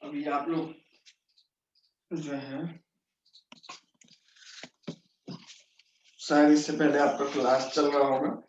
अभी आप लोग जो है शायद इससे पहले आपका क्लास चल रहा होगा।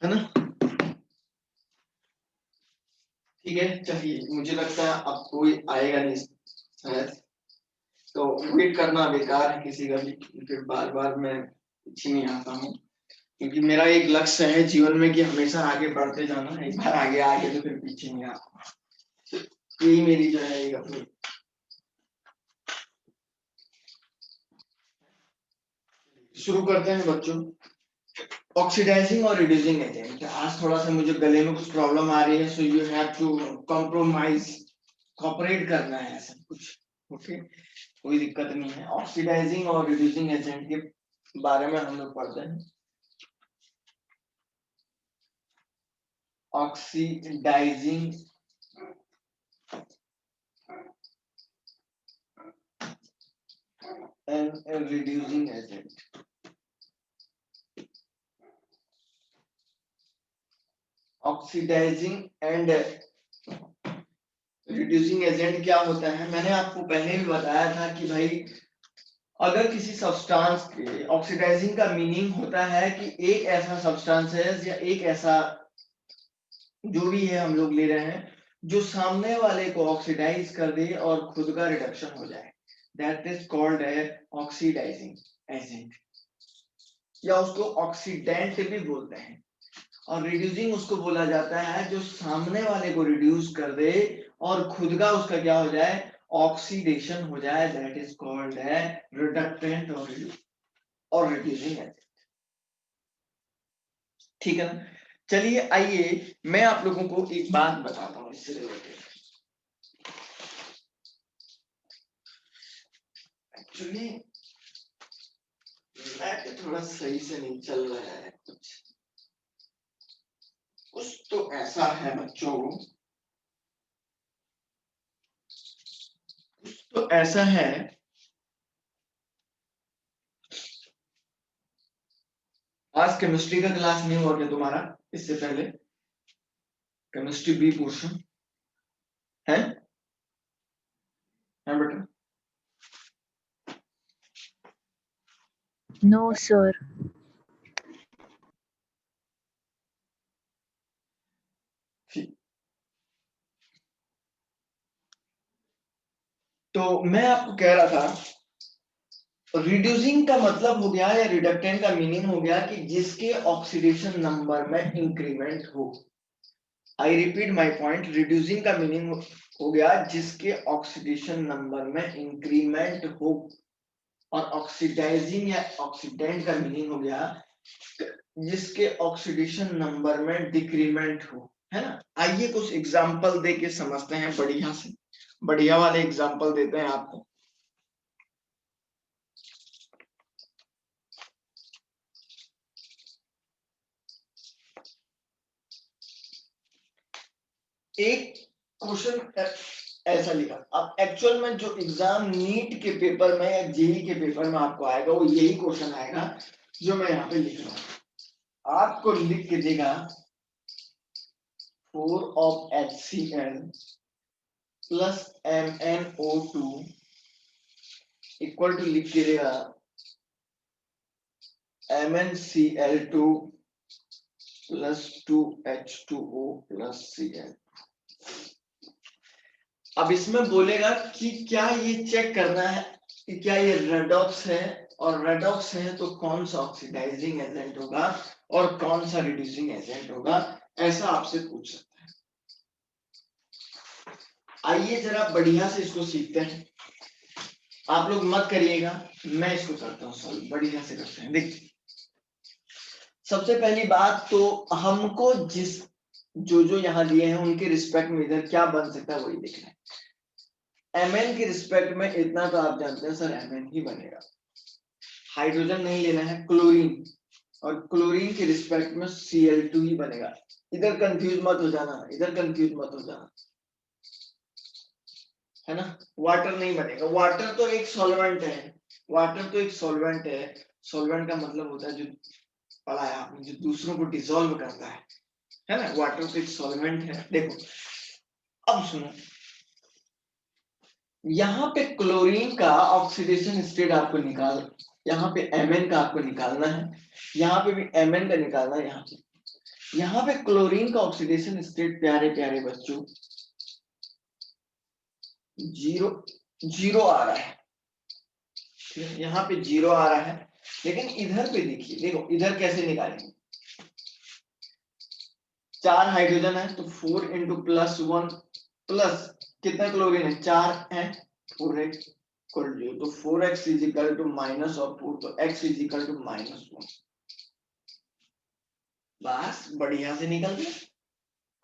है ना? ठीक है, चलिए, मुझे लगता है अब कोई आएगा नहीं शायद, तो वेट करना बेकार है किसी का भी, फिर बार बार मैं पीछे नहीं आता हूँ, क्योंकि मेरा एक लक्ष्य है जीवन में कि हमेशा आगे बढ़ते जाना। एक बार आगे आ गए तो फिर पीछे नहीं आता। यही मेरी जो है एक अपनी। शुरू करते हैं बच्चों। ऑक्सीडाइजिंग और रिड्यूसिंग एजेंट। आज थोड़ा सा मुझे गले में कुछ प्रॉब्लम आ रही है, so you have to compromise, cooperate करना है ऐसा कुछ। ओके, कोई दिक्कत नहीं है। ऑक्सीडाइजिंग और रिड्यूसिंग एजेंट के बारे में हम लोग पढ़ते हैं। Oxidising and reducing agent. Oxidising and reducing agent क्या होता है, मैंने आपको पहले भी बताया था कि भाई अगर किसी सब्सटेंस के ऑक्सीडाइजिंग का मीनिंग होता है कि एक ऐसा सब्सटेंस है या एक ऐसा जो भी है हम लोग ले रहे हैं जो सामने वाले को ऑक्सीडाइज कर दे और खुद का रिडक्शन हो जाए, that is called a oxidising agent, या उसको ऑक्सीडेंट भी बोलते हैं। और रिड्यूसिंग उसको बोला जाता है जो सामने वाले को रिड्यूस कर दे और खुद का उसका क्या हो जाए, ऑक्सीडेशन हो जाए, दैट इज कॉल्ड है रिडक्टेंट और रिड्यूसिंग एजेंट। ठीक है ना? चलिए आइए मैं आप लोगों को एक बात बताता हूँ इससे रिलेटेड। एक्चुअली नेट थोड़ा सही से नहीं चल रहा है, कुछ तो ऐसा है बच्चों, कुछ तो ऐसा है। आज केमिस्ट्री का क्लास नहीं हुआ क्या तुम्हारा इससे पहले? केमिस्ट्री बी पोर्शन है बेटा? No, sir. तो मैं आपको कह रहा था रिड्यूसिंग का मतलब हो गया या रिडक्टेंट का मीनिंग हो गया कि जिसके ऑक्सीडेशन नंबर में इंक्रीमेंट हो। I repeat my point, reducing का मीनिंग हो गया जिसके ऑक्सीडेशन नंबर में इंक्रीमेंट हो, और ऑक्सीडाइजिंग या ऑक्सीडेंट का मीनिंग हो गया जिसके ऑक्सीडेशन नंबर में डिक्रीमेंट हो, है ना? आइए कुछ एग्जांपल दे के समझते हैं, बढ़िया से बढ़िया वाले एग्जांपल देते हैं आपको। एक क्वेश्चन ऐसा लिखा, अब एक्चुअल में जो एग्जाम नीट के पेपर में या जेई के पेपर में आपको आएगा वो यही क्वेश्चन आएगा जो मैं यहाँ पे लिख रहा हूँ। आपको लिख के देगा 4 of HCl plus MnO2 equal to लिख कीजिएगा MnCl2 plus 2H2O plus Cl। अब इसमें बोलेगा कि क्या ये चेक करना है कि क्या ये रेडॉक्स है, और रेडॉक्स है तो कौन सा ऑक्सीडाइजिंग एजेंट होगा और कौन सा रिड्यूसिंग एजेंट होगा, ऐसा आपसे पूछ सकता है। आइए जरा बढ़िया से इसको सीखते हैं। आप लोग मत करिएगा, मैं इसको करता हूँ सॉल्व, बढ़िया से करते हैं। देखिए सबसे पहली बात तो हमको जिस जो यहाँ दिए हैं उनके रिस्पेक्ट में इधर क्या बन सकता है वही देखना है। Mn के रिस्पेक्ट में इतना तो आप जानते हैं सर, Mn ही बनेगा। हाइड्रोजन नहीं लेना है, क्लोरीन, और क्लोरीन के रिस्पेक्ट में Cl2 ही बनेगा। इधर कंफ्यूज मत हो जाना, इधर कंफ्यूज मत हो जाना, है ना। वाटर नहीं बनेगा, वाटर तो एक सॉल्वेंट है, वाटर तो एक सॉल्वेंट है। सॉल्वेंट का मतलब होता है जो पढ़ा है आपने, जो दूसरों को डिसॉल्व करता है ना। वाटर तो एक सॉल्वेंट है। देखो अब सुनो, यहाँ पे क्लोरीन का ऑक्सीडेशन स्टेट आपको यहाँ पे Mn का आपको निकालना है, यहाँ पे भी Mn का निकालना है। यहाँ पे क्लोरीन का ऑक्सीडेशन स्टेट प्यारे प्यारे बच्चों जीरो जीरो आ रहा है, यहाँ पे जीरो आ रहा है। लेकिन इधर पे देखिए, देखो इधर कैसे निकालेंगे। 4 हाइड्रोजन है तो 4 इंटू प्लस 1 प्लस कितना क्लोरीन है, 4 है, 4x इक्वल टू, तो 4x is equal to minus और 4, तो x इज इक्वल टू -1। बस बढ़िया से निकल गया।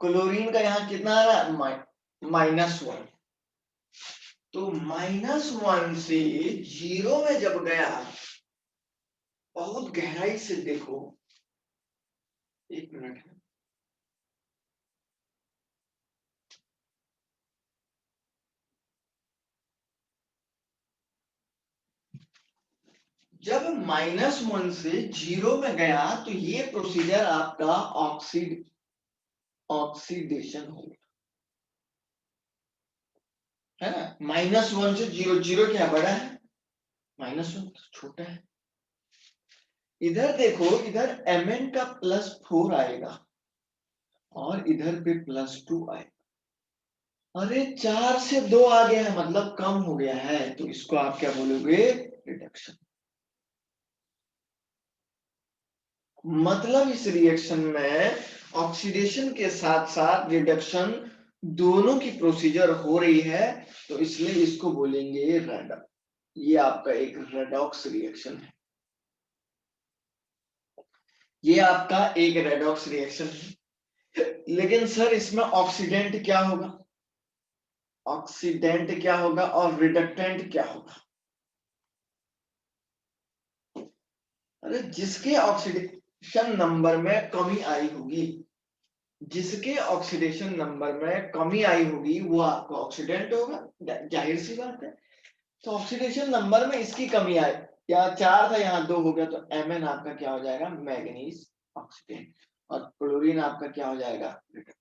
क्लोरीन का यहाँ कितना आ रहा है, -1, तो -1 से 0 में जब गया, बहुत गहराई से देखो, एक मिनट है, जब -1 से 0 में गया तो ये प्रोसीजर आपका ऑक्सीडेशन हो गया, है ना। -1 से 0, 0 क्या बड़ा है, -1 छोटा है। इधर देखो, इधर Mn का +4 आएगा और इधर पे +2 आएगा। अरे 4 से 2 आ गया है, मतलब कम हो गया है, तो इसको आप क्या बोलोगे, रिडक्शन। मतलब इस रिएक्शन में ऑक्सीडेशन के साथ साथ रिडक्शन दोनों की प्रोसीजर हो रही है, तो इसलिए इसको बोलेंगे रेडॉक्स। ये आपका एक रेडॉक्स रिएक्शन है, ये आपका एक रेडॉक्स रिएक्शन है। लेकिन सर इसमें ऑक्सीडेंट क्या होगा, ऑक्सीडेंट क्या होगा और रिडक्टेंट क्या होगा। अरे जिसके ऑक्सीडेशन नंबर में कमी आई होगी, जिसके ऑक्सीडेशन नंबर में कमी आई होगी वो आपका ऑक्सीडेंट होगा, जाहिर सी बात है। तो ऑक्सीडेशन नंबर में इसकी कमी आई, यहाँ 4 था यहाँ 2 हो गया, तो Mn आपका क्या हो जाएगा, मैग्नीज ऑक्सीडेंट, और क्लोरीन आपका क्या हो जाएगा, रिडक्टेंट।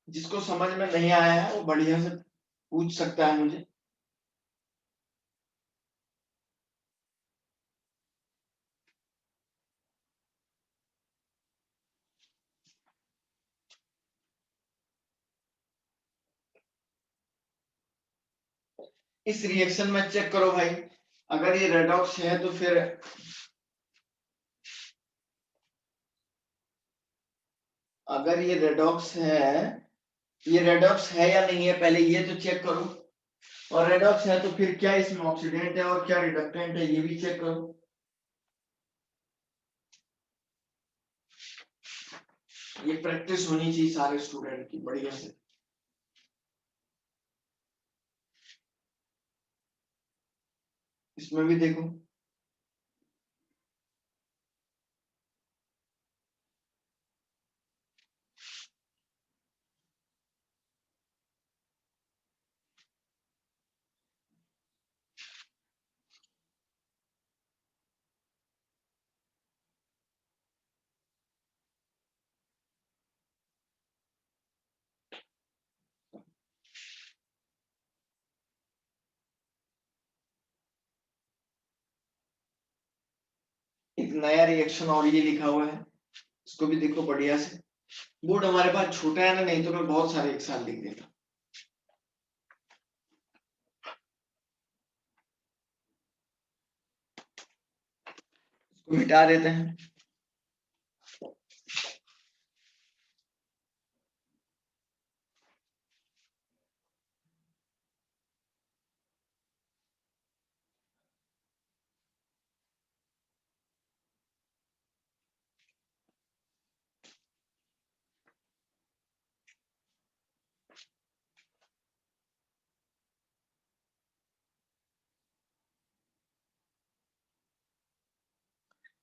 जिसको समझ में नहीं आया है वो बढ़िया से पूछ सकता है मुझे। इस रिएक्शन में चेक करो भाई, अगर ये रेडॉक्स है तो फिर अगर ये रेडॉक्स है, ये रेडॉक्स है या नहीं है पहले ये तो चेक करो, और रेडॉक्स है तो फिर क्या इसमें ऑक्सीडेंट है और क्या रिडक्टेंट है ये भी चेक करो। ये प्रैक्टिस होनी चाहिए सारे स्टूडेंट की बढ़िया से। इसमें भी देखो, नया रिएक्शन और ये लिखा हुआ है, इसको भी देखो बढ़िया से। बोर्ड हमारे पास छोटा है ना, नहीं तो मैं बहुत सारे एक साथ लिख देता। इसको मिटा देते हैं।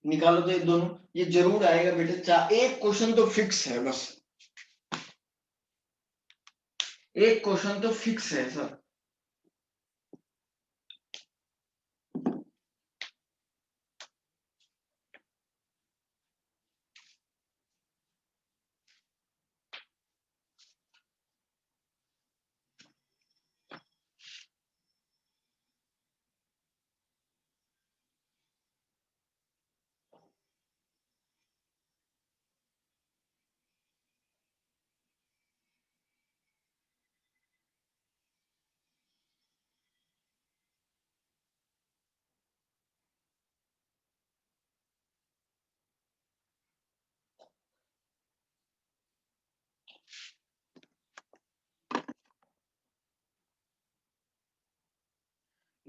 निकालो तो ये दोनों, ये जरूर आएगा बेटा, एक क्वेश्चन तो फिक्स है, बस एक क्वेश्चन तो फिक्स है sir.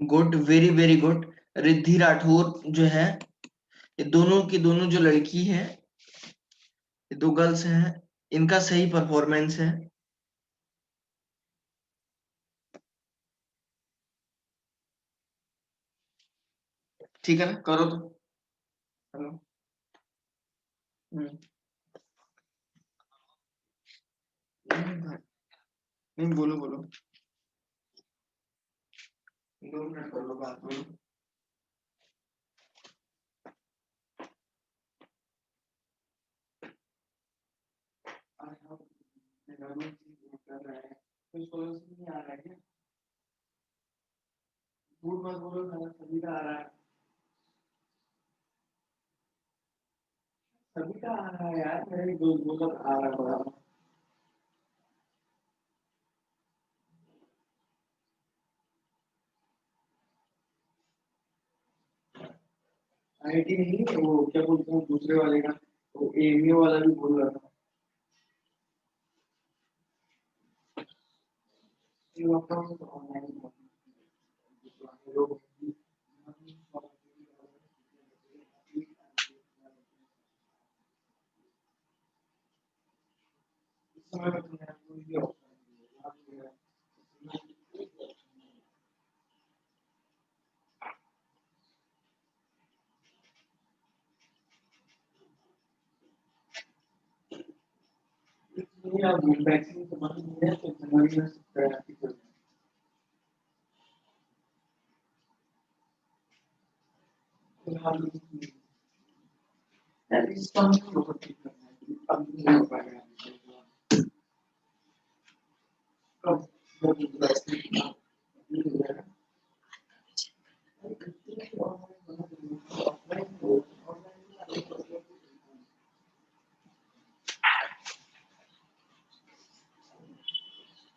Good, very very good. Riddhi Rathore जो है, ये दोनों की दोनों जो लड़की है, ये दो गर्ल्स हैं, इनका सही परफॉर्मेंस है। ठीक है ना, करो तो। हेलो। नहीं, बोलो बोलो, 2 मिनट कर लो, बात बोलो। कर रहा है, कुछ सोल्यूशन नहीं आ रहा है क्या? झूठ मत बोलो, सभी का आ रहा है, सभी का आ रहा है यार, मेरे दो का आ रहा है बड़ा। आईटी नहीं, वो क्या बोलते हैं दूसरे वाले का, वो एमयू वाला भी बोल रहा था। ये आपका ऑनलाइन लोग इस समय में तुमने आपको ये ऑप्शन दिया। इसलिए आप वैक्सीन के बारे में है तो जनवरी में तैयारी कर फिलहाल इस काम को बहुत ठीक करना है कि अब नहीं हो पाएगा। कब जब वैक्सीन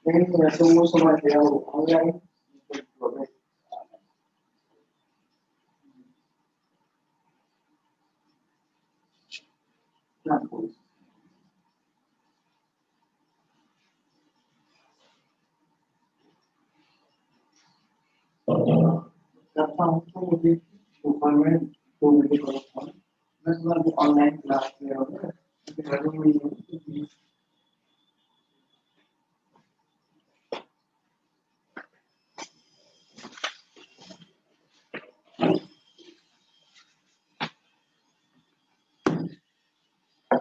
नहीं, वैसे वो समझ गया, वो ऑनलाइन करता हूँ तो मुझे ऊपर में 2 वीडियो करता हूँ, मैं मतलब ऑनलाइन क्लास ले रहा हूँ।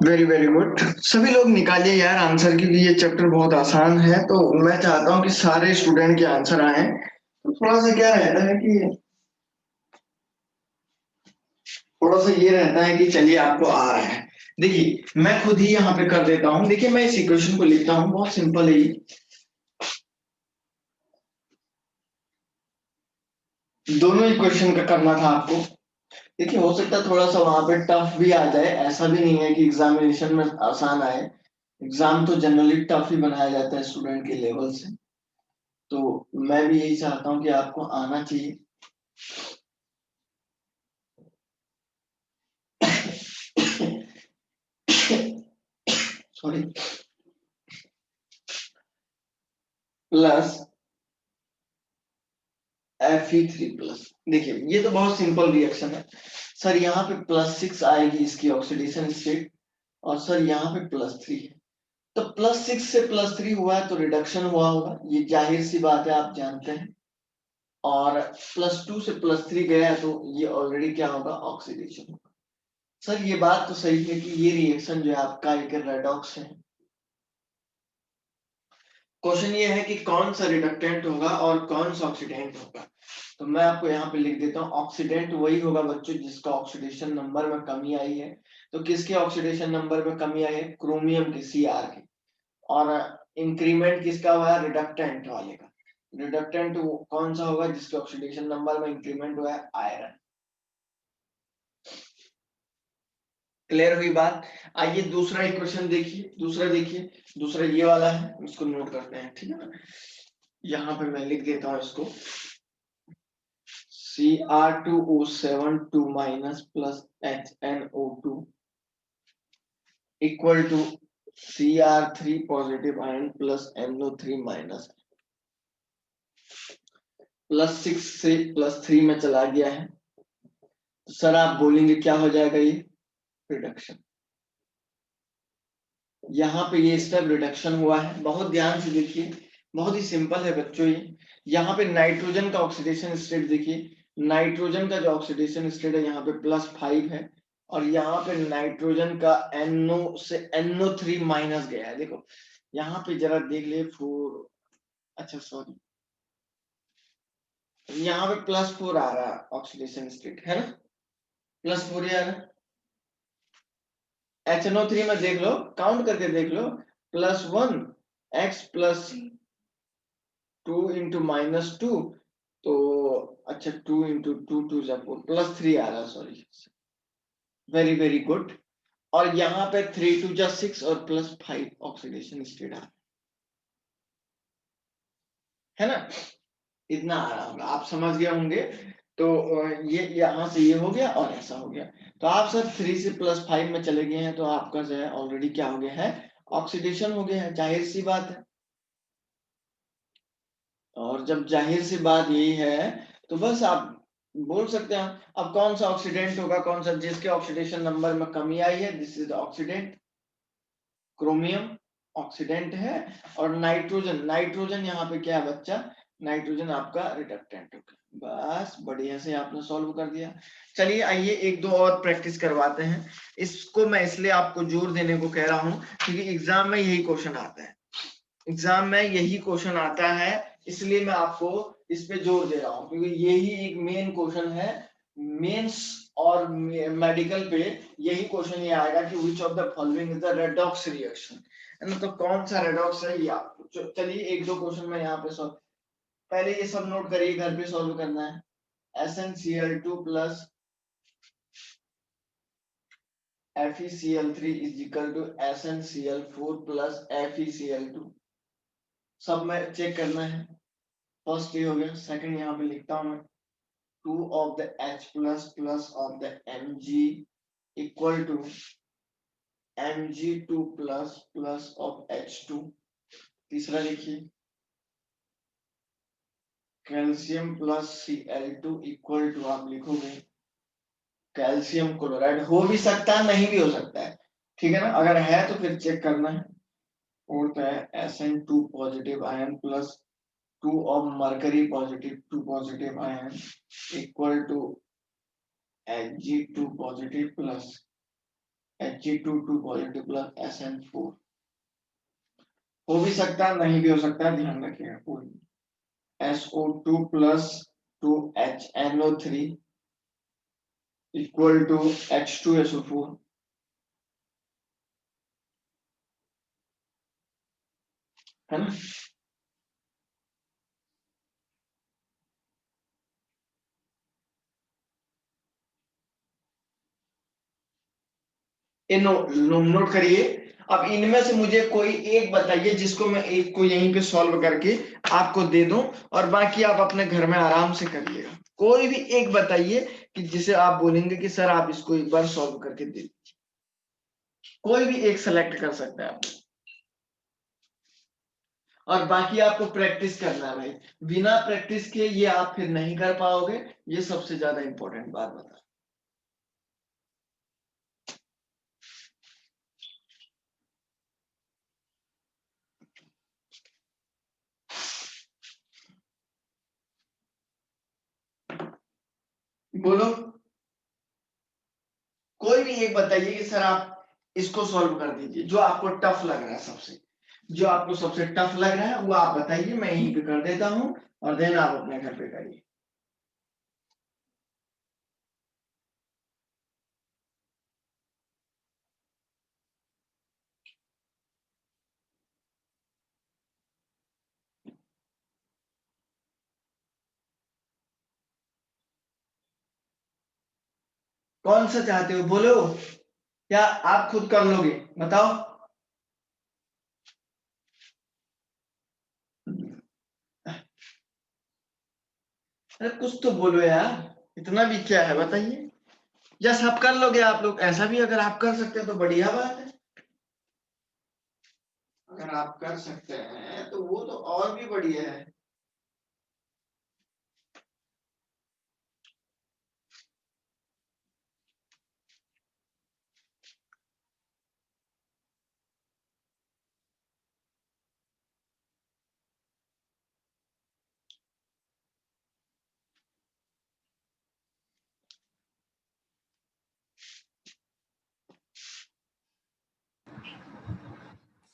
वेरी वेरी गुड, सभी लोग निकालिए यार आंसर, क्योंकि ये चैप्टर बहुत आसान है, तो मैं चाहता हूँ कि सारे स्टूडेंट के आंसर आए। तो थोड़ा सा क्या रहता है कि थोड़ा सा ये रहता है कि चलिए आपको आ रहा है, देखिए मैं खुद ही यहाँ पे कर देता हूँ। देखिए मैं इस इक्वेशन को लिखता हूँ, बहुत सिंपल है ये, दोनों इक्वेशन का करना था आपको। देखिए हो सकता है थोड़ा सा वहां पे टफ भी आ जाए, ऐसा भी नहीं है कि एग्जामिनेशन में आसान आए। एग्जाम तो जनरली टफ ही बनाया जाता है स्टूडेंट के लेवल से। तो मैं भी यही चाहता हूँ कि आपको आना चाहिए। सॉरी। Plus Fe3+। देखिए ये तो बहुत सिंपल रिएक्शन है सर। यहाँ पे +6 आएगी इसकी ऑक्सीडेशन स्टेट, और सर यहाँ पे +3 है। तो +6 से +3 हुआ है तो रिडक्शन हुआ होगा, ये जाहिर सी बात है, आप जानते हैं। और +2 से +3 गया है तो ये ऑलरेडी क्या होगा, ऑक्सीडेशन होगा। सर ये बात तो सही है कि ये रिएक्शन जो है आपका एक रेडॉक्स है। क्वेश्चन ये है कि कौन सा रिडक्टेंट होगा और कौन सा ऑक्सीडेंट होगा। तो मैं आपको यहाँ पे लिख देता हूँ, ऑक्सीडेंट वही होगा बच्चों जिसका ऑक्सीडेशन नंबर में कमी आई है। तो किसके ऑक्सीडेशन नंबर में कमी आई है, क्रोमियम के, Cr के। और इंक्रीमेंट किसका हुआ है, रिडक्टेंट वाले का। रिडक्टेंट कौन सा होगा जिसके ऑक्सीडेशन नंबर में इंक्रीमेंट हुआ है, आयरन। क्लियर हुई बात। आइए दूसरा इक्वेशन देखिए, दूसरा देखिए, दूसरा ये वाला है, इसको नोट करते हैं, ठीक है ना। यहाँ पे मैं लिख देता हूँ इसको, Cr2O7 2 minus plus HNO2 equal to Cr3 positive ion plus NO3 minus। +6 से +3 में चला गया है तो सर आप बोलेंगे क्या हो जाएगा, ये रिडक्शन। यहाँ पे ये स्टेप रिडक्शन हुआ है, बहुत ध्यान से देखिए, बहुत ही सिंपल है बच्चों ये। यहाँ पे नाइट्रोजन का ऑक्सीडेशन स्टेट देखिए, नाइट्रोजन का जो ऑक्सीडेशन स्टेट है यहाँ पे +5 है, और यहाँ पे नाइट्रोजन का NO से NO3 माइनस गया है। देखो यहाँ पे जरा देख ले 4, अच्छा सॉरी, यहाँ पे +4 आ रहा है ऑक्सीडेशन स्टेट, है ना, +4 आ रहा है। HNO3 में देख लो, काउंट करके देख लो, +1 x +2 इंटू -2, तो अच्छा 2 इंटू 2 2 +3 आ रहा, सॉरी, वेरी वेरी गुड। और यहाँ पे 3 2 6 और +5 ऑक्सीडेशन स्टेट आ रहा है ना, इतना आ रहा होगा, आप समझ गए होंगे। तो ये यहाँ से ये हो गया और ऐसा हो गया। तो आप सर 3 से +5 में चले गए हैं तो आपका जो है ऑलरेडी क्या हो गया है, ऑक्सीडेशन हो गया है, जाहिर सी बात है। और जब जाहिर सी बात यही है तो बस आप बोल सकते हैं अब कौन सा ऑक्सीडेंट होगा, कौन सा जिसके ऑक्सीडेशन नंबर में कमी आई है, this is oxidant. Chromium oxidant है, और नाइट्रोजन, नाइट्रोजन यहाँ पे क्या है बच्चा, नाइट्रोजन आपका रिडक्टेंट होगा। बस बढ़िया से आपने सॉल्व कर दिया। चलिए आइए एक दो और प्रैक्टिस करवाते हैं। इसको मैं इसलिए आपको जोर देने को कह रहा हूँ क्योंकि एग्जाम में यही क्वेश्चन आता है, एग्जाम में यही क्वेश्चन आता है, इसलिए मैं आपको इस पे जोर दे रहा हूँ क्योंकि यही एक मेन क्वेश्चन है। मेंस और मेडिकल पे यही क्वेश्चन ये आएगा कि which of the following is the redox reaction, है ना। तो कौन सा रेडॉक्स है ये आपको चलिए एक दो क्वेश्चन में यहाँ पे सॉल्व, पहले ये सब नोट करिए, घर पे सॉल्व करना है। SnCl2 plus FeCl3 is equal to SnCl4 plus FeCl2, सब में चेक करना है। फर्स्ट ये हो गया, सेकंड यहाँ पे लिखता हूँ मैं, 2 of the H plus plus of the Mg equal to Mg2 plus plus of H2। तीसरा लिखिए, calcium plus Cl2 equal to आप लिखोगे कैल्शियम क्लोराइड, हो भी सकता है नहीं भी हो सकता है, ठीक है ना, अगर है तो फिर चेक करना है। फोर्थ है Sn2 positive ion plus 2 of mercury positive 2 positive ion equal to Hg2 positive plus Hg2 2 positive plus Sn4। हो भी सकता है नहीं भी हो सकता है, ध्यान रखिएगा कोई। SO2 plus 2HNO3 equal to H2SO4, है ना। नोट करिए। अब इनमें से मुझे कोई एक बताइए जिसको मैं एक को यहीं पे सॉल्व करके आपको दे दूं, और बाकी आप अपने घर में आराम से करिएगा। कोई भी एक बताइए कि जिसे आप बोलेंगे कि सर आप इसको एक बार सॉल्व करके दे दीजिए। कोई भी एक सेलेक्ट कर सकते हैं आप, और बाकी आपको प्रैक्टिस करना है भाई। बिना प्रैक्टिस के ये आप फिर नहीं कर पाओगे। ये सबसे ज्यादा इंपॉर्टेंट बात बता। बोलो, कोई भी एक बताइए कि सर आप इसको सॉल्व कर दीजिए, जो आपको टफ लग रहा है सबसे, जो आपको सबसे टफ लग रहा है वो आप बताइए, मैं यहीं पे कर देता हूं, और देन आप अपने घर पे करिए। कौन सा चाहते हो बोलो, क्या आप खुद कर लोगे, बताओ। अरे कुछ तो बोलो यार, इतना भी क्या है बताइए। या सब कर लोगे आप लोग, ऐसा भी अगर आप कर सकते हैं तो बढ़िया बात है। अगर आप कर सकते हैं तो वो तो और भी बढ़िया है।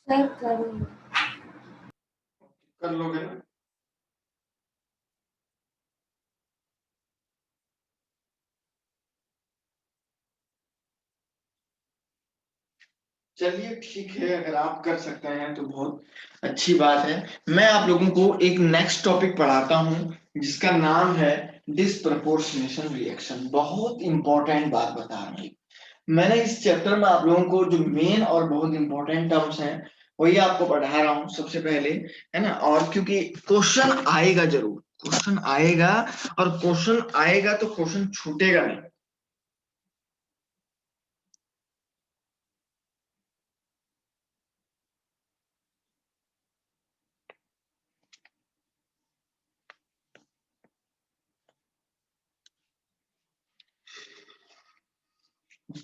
सर करूँ? कर लोगे ना? चलिए ठीक है, अगर आप कर सकते हैं तो बहुत अच्छी बात है। मैं आप लोगों को एक नेक्स्ट टॉपिक पढ़ाता हूं जिसका नाम है डिसप्रपोर्शनेशन रिएक्शन। बहुत इंपॉर्टेंट बात बता रहा हूं। मैंने इस चैप्टर में आप लोगों को जो मेन और बहुत इंपॉर्टेंट टर्म्स हैं वही आपको पढ़ा रहा हूं सबसे पहले, है ना। और क्योंकि क्वेश्चन आएगा जरूर, क्वेश्चन आएगा, और क्वेश्चन आएगा तो क्वेश्चन छूटेगा नहीं।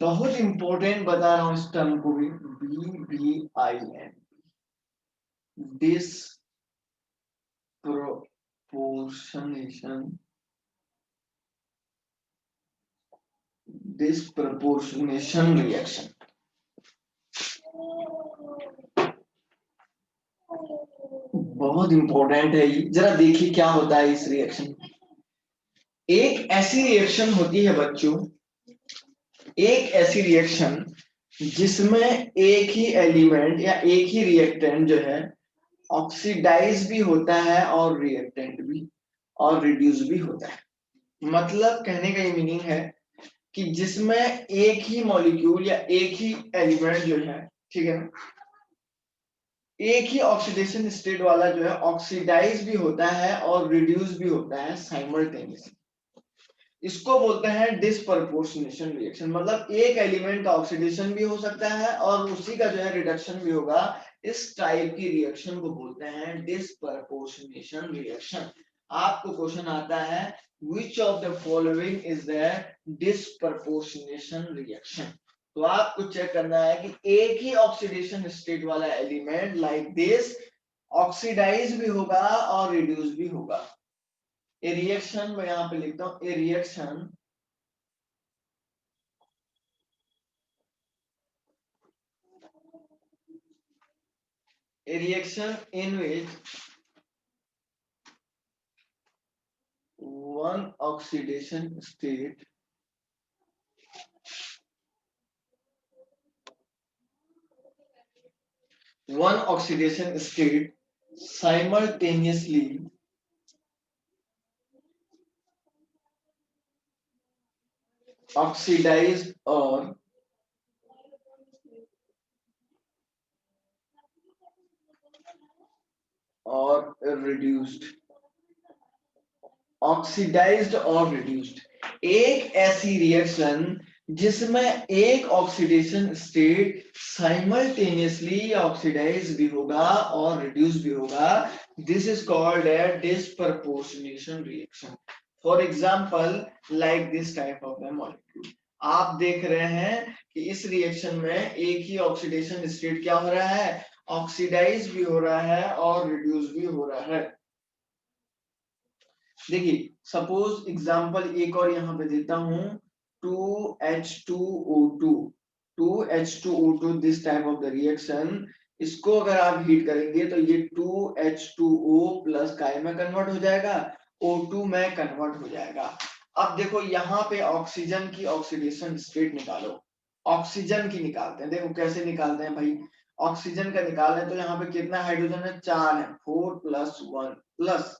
बहुत इंपॉर्टेंट बता रहा हूं इस टर्म को भी, BBIN, disproportionation, disproportionation reaction। बहुत इंपॉर्टेंट है ये, जरा देखिए क्या होता है इस रिएक्शन। एक ऐसी रिएक्शन होती है बच्चों, एक ऐसी रिएक्शन जिसमें एक ही एलिमेंट या एक ही रिएक्टेंट जो है ऑक्सीडाइज भी होता है और रिएक्टेंट भी, और रिड्यूस भी होता है। मतलब कहने का ये मीनिंग है कि जिसमें एक ही मॉलिक्यूल या एक ही एलिमेंट जो है, ठीक है ना, एक ही ऑक्सीडेशन स्टेट वाला जो है ऑक्सीडाइज भी होता है और रिड्यूस भी होता है साइमल्टेनियसली। इसको बोलते हैं डिसप्रपोर्शनेशन रिएक्शन। मतलब एक एलिमेंट का ऑक्सीडेशन भी हो सकता है और उसी का जो है रिडक्शन भी होगा। इस टाइप की रिएक्शन को बोलते हैं डिसप्रपोर्शनेशन रिएक्शन। आपको क्वेश्चन आता है which of the following is the disproportionation reaction। तो आपको चेक करना है कि एक ही ऑक्सीडेशन स्टेट वाला एलिमेंट लाइक दिस ऑक्सीडाइज भी होगा और रिड्यूस भी होगा। ए रिएक्शन मैं यहां पे लिखता हूं, ए reaction in which one oxidation state simultaneously oxidize or और रिड्यूस्ड, ऑक्सीडाइज्ड और रिड्यूस्ड। एक ऐसी रिएक्शन जिसमें एक ऑक्सीडेशन स्टेट साइमल्टेनियसली ऑक्सीडाइज भी होगा और रिड्यूस भी होगा, this is called A disproportionation reaction. For example like this type of A molecule, आप देख रहे हैं कि इस रिएक्शन में एक ही ऑक्सीडेशन स्टेट क्या हो रहा है, ऑक्सीडाइज भी हो रहा है और रिड्यूस भी हो रहा है। देखिए सपोज एग्जांपल एक और यहां पे देता हूं, 2H2O2, 2H2O2 this type of the reaction, इसको अगर आप हीट करेंगे तो ये 2H2O प्लस काय में कन्वर्ट हो जाएगा, O2 में कन्वर्ट हो जाएगा। अब देखो यहाँ पे ऑक्सीजन की ऑक्सीडेशन स्टेट निकालो, ऑक्सीजन की निकालते हैं, देखो कैसे निकालते हैं भाई, ऑक्सीजन का निकाल रहे हैं तो यहाँ पे कितना हाइड्रोजन है, 4 है, 4 + 1 प्लस,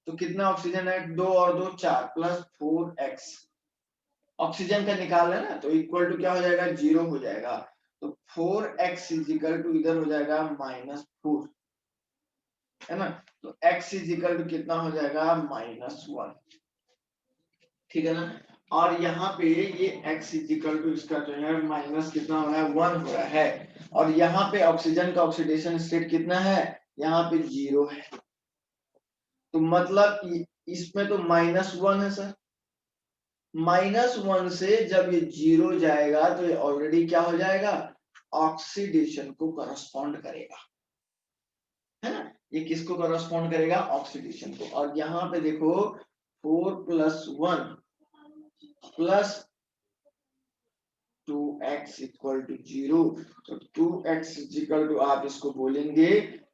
तो कितना ऑक्सीजन है, 2 और 2 4 प्लस 4x, ऑक्सीजन का निकाल है ना, तो इक्वल टू क्या हो जाएगा, 0 हो जाएगा, तो 4x इजिकल टू इधर हो जाएगा -4, है ना, तो x इजिकल टू कितना हो जाएगा -1, ठीक है ना। और यहाँ पे ये x इजिकल टू इसका जो है माइनस कितना हो रहा है, 1 हो रहा है, और यहाँ पे ऑक्सीजन का ऑक्सीडेशन स्टेट कितना है, यहाँ पे 0 है, तो मतलब इसमें तो -1 है सर, -1 से जब ये 0 जाएगा तो ये ऑलरेडी क्या हो जाएगा, ऑक्सीडेशन को करस्पॉन्ड करेगा, है ना, ये किसको करस्पॉन्ड करेगा, ऑक्सीडेशन को। और यहाँ पे देखो 4 + 1 प्लस 2x इक्वल टू 0, तो 2x इक्वल टू आप इसको बोलेंगे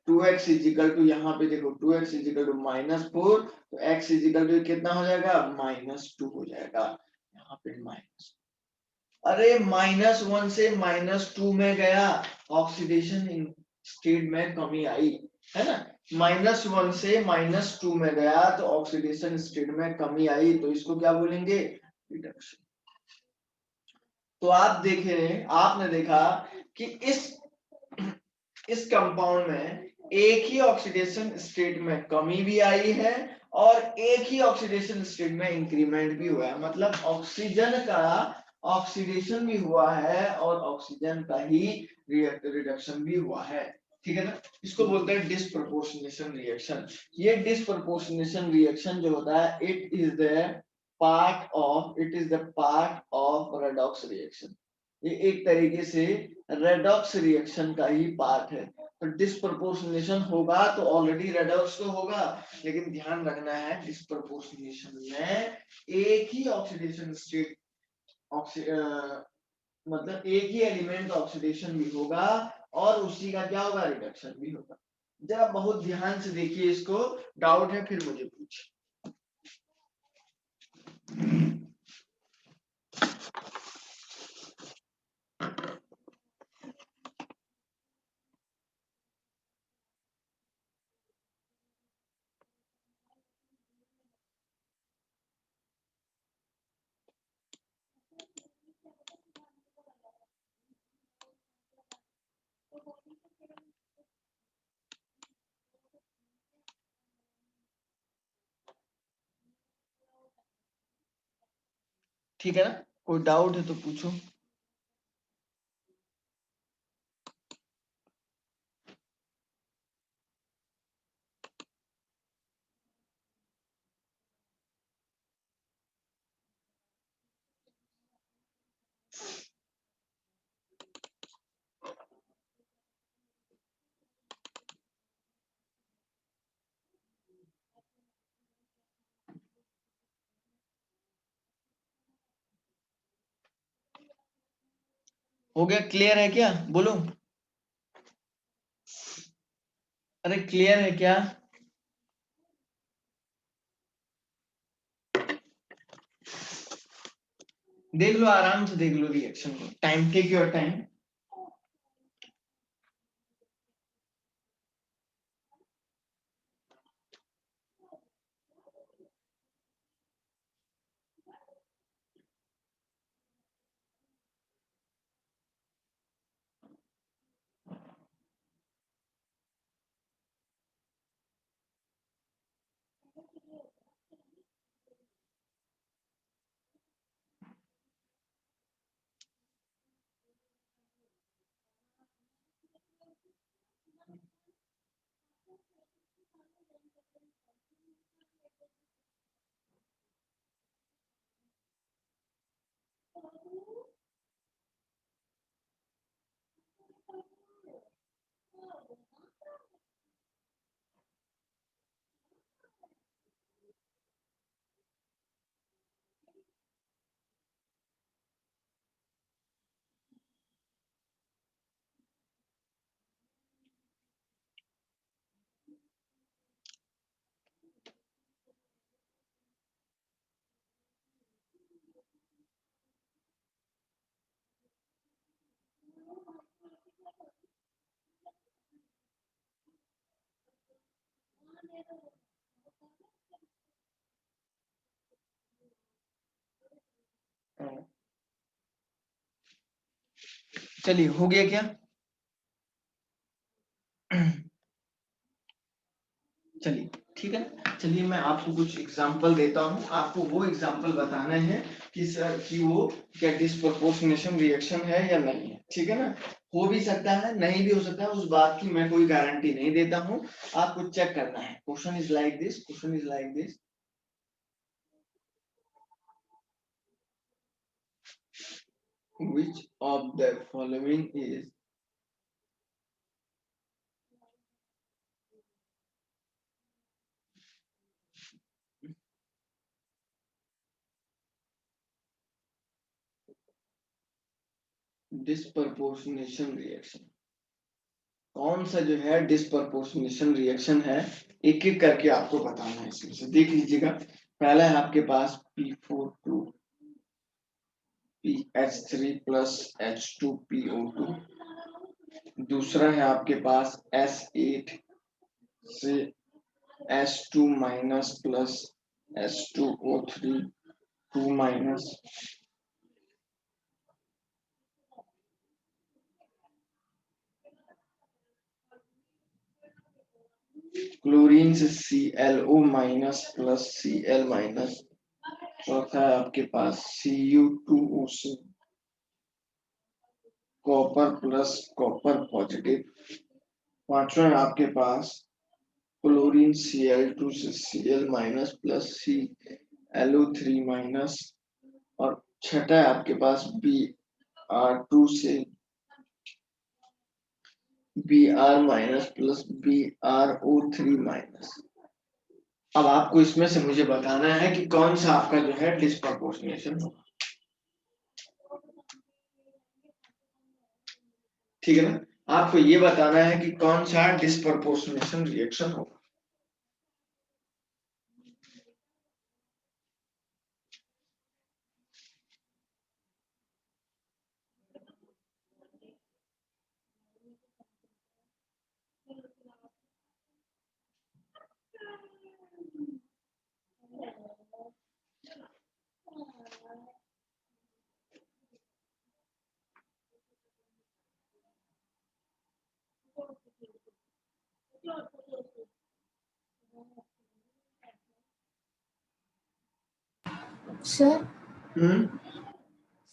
2x इक्वल टू, यहाँ पे देखो 2x इक्वल टू -4, तो x इक्वल टू कितना हो जाएगा, -2 हो जाएगा, यहाँ पे माइनस, अरे -1 से -2 में गया, ऑक्सीडेशन स्टेट में कमी आई, है ना, -1 से -2 में गया तो ऑक्सीडेशन स्टेट में कमी आई, तो इसको क्या बोलेंगे, रिडक्शन। तो आप देखे, आपने देखा कि इस कंपाउंड में एक ही ऑक्सीडेशन स्टेट में कमी भी आई है और एक ही ऑक्सीडेशन स्टेट में इंक्रीमेंट भी हुआ है, मतलब ऑक्सीजन का ऑक्सीडेशन भी हुआ है और ऑक्सीजन का ही रिडक्शन भी हुआ है, ठीक है ना। इसको बोलते हैं डिस्प्रपोर्शनेशन रिएक्शन। ये डिस्प्रपोर्शनेशन रिएक्शन जो होता है, it is the part of redox reaction, ये एक तरीके से रेडॉक्स रिएक्शन का ही पार्ट है। तो डिस्प्रपोर्शनेशन होगा तो ऑलरेडी रेडॉक्स तो होगा, लेकिन ध्यान रखना है डिस्प्रपोर्शनेशन में एक ही ऑक्सीडेशन स्टेट मतलब एक ही एलिमेंट का ऑक्सीडेशन भी होगा और उसी का क्या होगा, रिडक्शन भी होगा। जरा बहुत ध्यान से देखिए इसको, डाउट है फिर मुझे पूछिए। ठीक है ना, कोई डाउट है तो पूछो। हो गया, क्लियर है क्या, बोलो, अरे क्लियर है क्या, देख लो आराम से देख लो रिएक्शन को, टाइम, टेक योर टाइम। चलिए, हो गया क्या? चलिए, ठीक है। चलिए, मैं आपको कुछ एग्जांपल देता हूं, आपको वो एग्जांपल बताना है कि सर कि वो क्या डिस्प्रपोर्शनेशन रिएक्शन है या नहीं है, ठीक है ना? हो भी सकता है, नहीं भी हो सकता है, उस बात की मैं कोई गारंटी नहीं देता हूं, आपको चेक करना है। Question is like this, question is like this, which of the following is disproportionation reaction? कौन सा जो है डिस्प्रपोर्शनेशन रिएक्शन है, एक एक करके आपको बताना है। इसमें से देख लीजिएगा। पहला है आपके पास P42 PH3 प्लस H2PO2। दूसरा है आपके पास S8 से S2 minus plus H2O3 2 minus. Chlorine से ClO minus plus Cl minus. चौथा है आपके पास Cu2O से कॉपर प्लस कॉपर पॉजिटिव। पांचवा है आपके पास क्लोरीन Cl2 से Cl minus plus ClO3 minus. और छठा है आपके पास Br2 से Br minus plus BrO3 minus. अब आपको इसमें से मुझे बताना है कि कौन सा आपका जो है डिस्प्रपोर्शनेशन होगा, ठीक है ना? आपको ये बताना है कि कौन सा डिस्प्रपोर्शनेशन रिएक्शन होगा। सर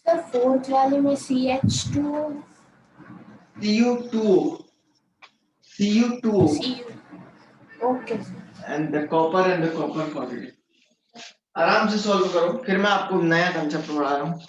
सर फोर्थ वाले में CH2 Cu2 okay and the copper positive। आराम से सॉल्व करो, फिर मैं आपको नया कंसेप्ट पढ़ा रहा हूँ।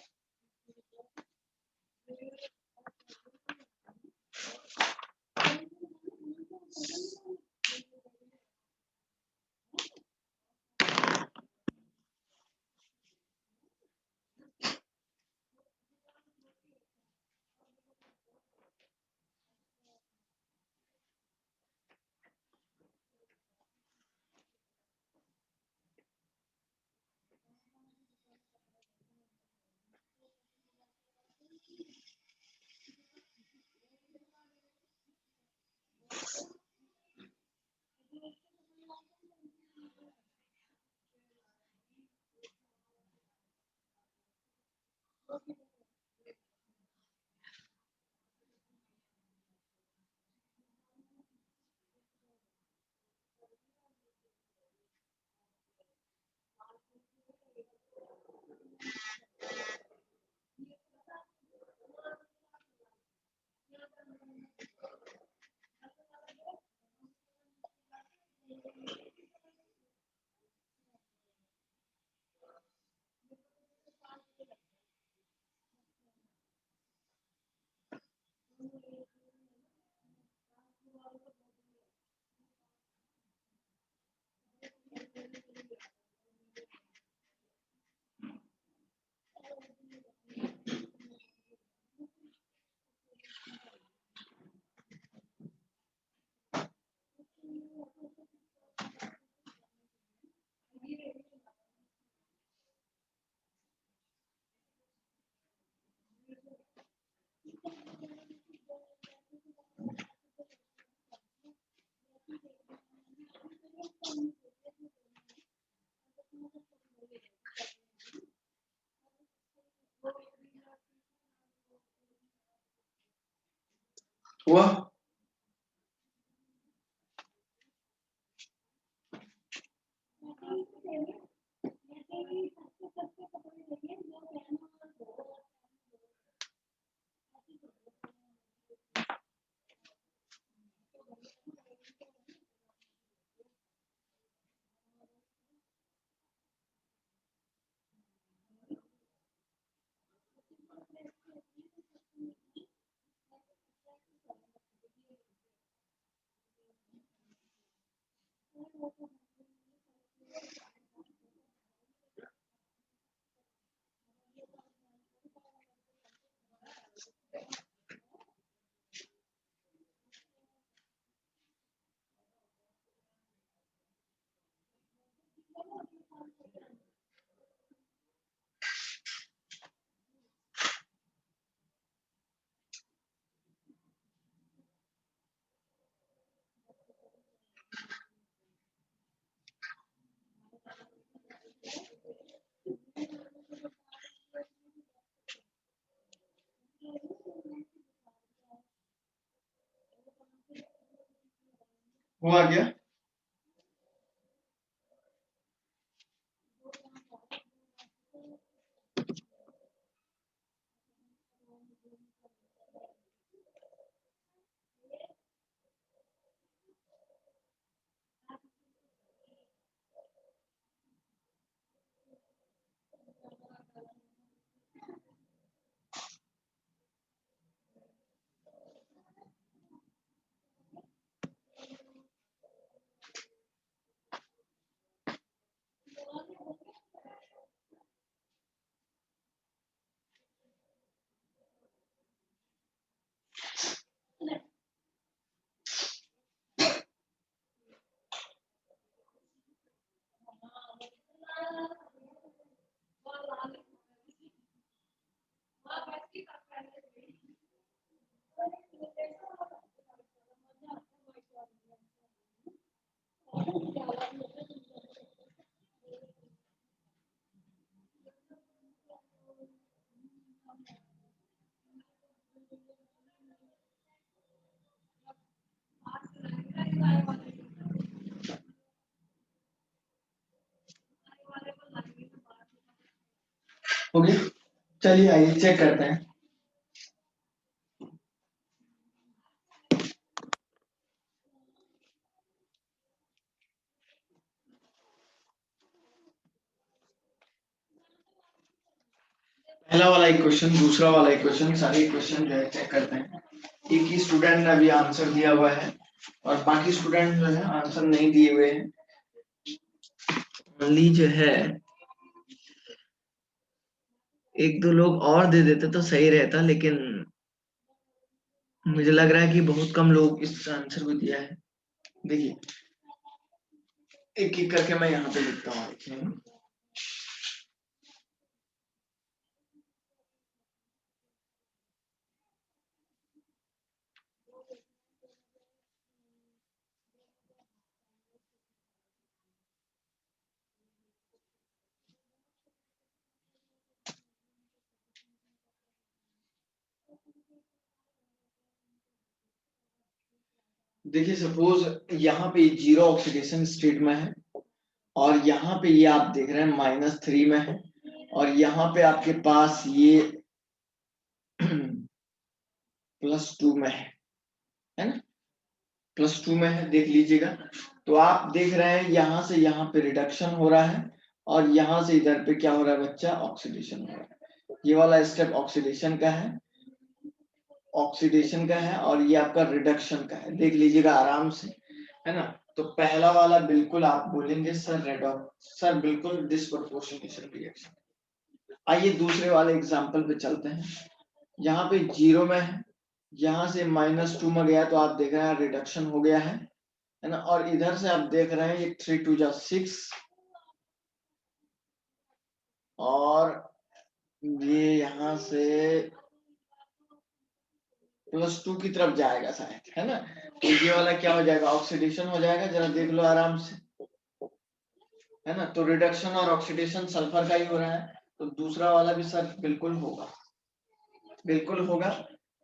हुआ? हुआ क्या? हो गया? चलिए आइए चेक करते हैं। पहला वाला इक्वेशन, दूसरा वाला इक्वेशन, सारे इक्वेशन जो है चेक करते हैं। एक ही स्टूडेंट ने अभी आंसर दिया हुआ है और बाकी स्टूडेंट जो है आंसर नहीं दिए हुए हैं। ओनली जो है एक दो लोग और दे देते तो सही रहता, लेकिन मुझे लग रहा है कि बहुत कम लोग इस आंसर को दिया है। देखिए एक एक करके मैं यहाँ पे लिखता हूँ, देखिए। देखिए सपोज यहाँ पे जीरो ऑक्सीडेशन स्टेट में है और यहाँ पे ये आप देख रहे हैं -3 में है और यहाँ पे आपके पास ये +2 में है ना? +2 में है, देख लीजिएगा। तो आप देख रहे हैं यहाँ से यहाँ पे रिडक्शन हो रहा है और यहाँ से इधर पे क्या हो रहा है बच्चा? ऑक्सीडेशन हो रहा है। ये वाला स्टेप ऑक्सीडेशन का है, ऑक्सीडेशन का है और ये आपका रिडक्शन का है, देख लीजिएगा आराम से, है ना? तो पहला वाला बिल्कुल आप बोलेंगे सर सर बिल्कुल डिस्प्रोपोर्शनेशन रिएक्शन। आइए दूसरे वाले एग्जांपल पे चलते हैं। यहाँ पे 0 में है, यहाँ से -2 में गया तो आप देख रहे हैं रिडक्शन हो गया है ना? और इधर से आप देख रहे हैं ये 3 2 जा 6 और ये यहाँ से +2 की तरफ जाएगा शायद, है ना? तो ये वाला क्या हो जाएगा? ऑक्सीडेशन हो जाएगा, जरा देख लो आराम से, है ना? तो रिडक्शन और ऑक्सीडेशन सल्फर का ही हो रहा है, तो दूसरा वाला भी सर बिल्कुल होगा, बिल्कुल होगा।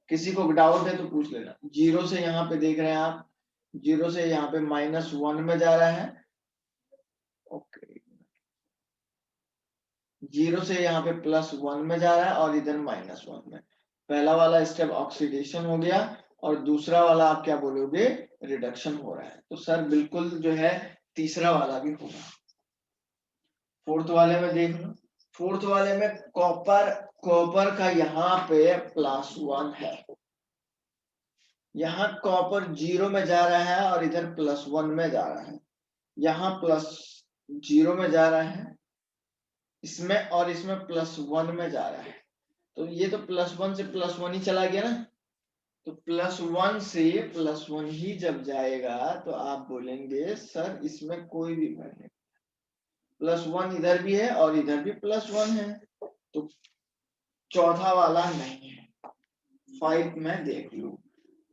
किसी को डाउट है तो पूछ लेना। 0 से यहाँ पे देख रहे हैं आप, 0 से यहाँ पे -1 में जा रहा है। ओके, 0 से यहाँ पे +1 में जा रहा है और इधर -1 में। पहला वाला स्टेप ऑक्सीडेशन हो गया और दूसरा वाला आप क्या बोलोगे, रिडक्शन हो रहा है। तो सर बिल्कुल जो है तीसरा वाला भी होगा। फोर्थ वाले में देख लो, फोर्थ वाले में कॉपर का यहाँ पे +1 है, यहाँ कॉपर 0 में जा रहा है और इधर +1 में जा रहा है, यहाँ +0 में जा रहा है इसमें और इसमें +1 में जा रहा है। तो ये तो +1 से +1 ही चला गया ना, तो +1 से +1 ही जब जाएगा तो आप बोलेंगे सर इसमें कोई भी वैल्यू नहीं, +1 इधर भी है और इधर भी +1 है, तो चौथा वाला नहीं है। 5 में देख लो,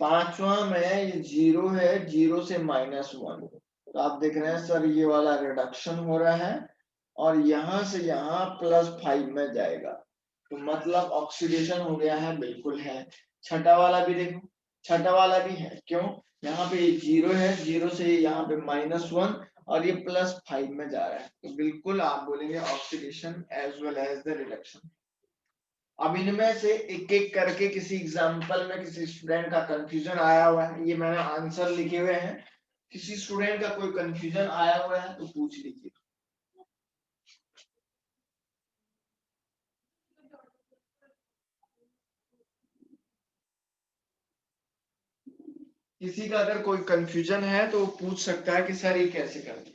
पांचवा में ये 0 है, 0 से -1, तो आप देख रहे हैं सर ये वाला रिडक्शन हो रहा है और यहां से यहाँ +5 में जाएगा, तो मतलब ऑक्सीडेशन हो गया है, बिल्कुल है। छठा वाला भी देखो, छठा वाला भी है, क्यों, यहाँ पे 0 है, 0 से यहाँ पे -1 और ये +5 में जा रहा है, तो बिल्कुल आप बोलेंगे oxidation as well as the reduction. अब इनमें से एक एक करके किसी एग्जांपल में किसी स्टूडेंट का कंफ्यूजन आया हुआ है, ये मैंने आंसर लिखे हुए हैं, किसी स्टूडेंट का कोई कंफ्यूजन आया हुआ है तो पूछ लीजिए। किसी का अगर कोई कंफ्यूजन है तो पूछ सकता है कि सर ये कैसे कर दिया।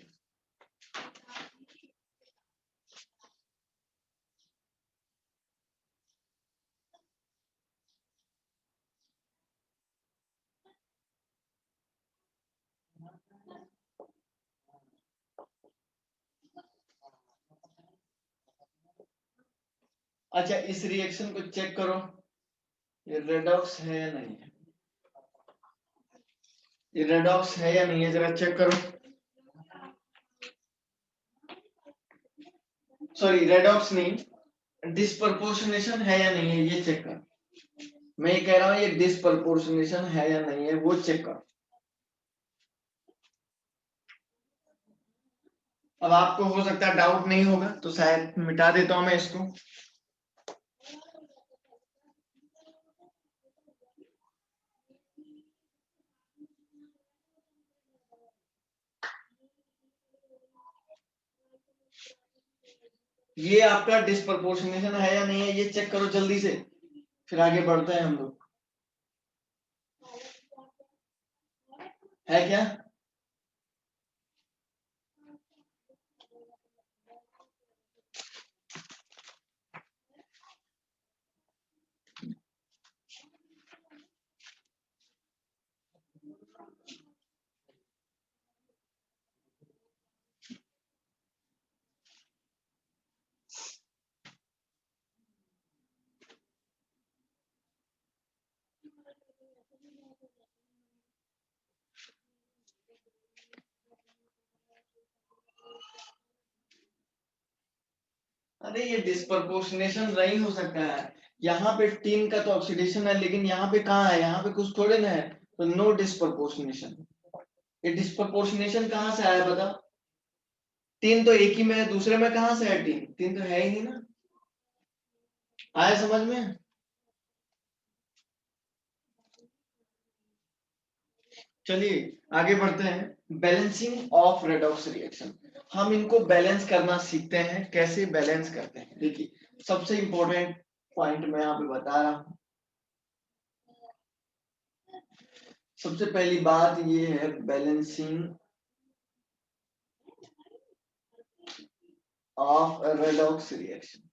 अच्छा, इस रिएक्शन को चेक करो, ये रेडॉक्स है या नहीं है, ये रेडॉक्स है या नहीं है, जरा चेक करो। सॉरी, रेडॉक्स नहीं, डिस्प्रपोर्शनेशन है या नहीं है, ये चेक करो। मैं ये कह रहा हूं ये डिस्प्रपोर्शनेशन है या नहीं है, वो चेक करो। अब आपको हो सकता है डाउट नहीं होगा, तो शायद मिटा देता हूं मैं इसको। ये आपका डिस्प्रपोर्शनेशन है या नहीं है, ये चेक करो जल्दी से, फिर आगे बढ़ते हैं हम लोग। है क्या? अरे ये डिस्प्रपोर्शनेशन नहीं हो सकता है, यहाँ पे टीन का तो ऑक्सीडेशन है, लेकिन यहाँ पे कहाँ है, यहाँ पे कुछ थोड़े ना है, तो नो डिस्प्रपोर्शनेशन। ये डिस्प्रपोर्शनेशन कहाँ से आया बताओ, तीन तो एक ही में है, दूसरे में कहाँ से है तीन, तीन तो है ही नहीं ना। आया समझ में? चलिए आगे बढ़ते हैं। बैलेंसिंग ऑफ रेडॉक्स रिएक्शन, हम इनको बैलेंस करना सीखते हैं, कैसे बैलेंस करते हैं। देखिए सबसे इंपॉर्टेंट पॉइंट मैं यहाँ पे बता रहा हूँ। सबसे पहली बात ये है balancing of redox reaction.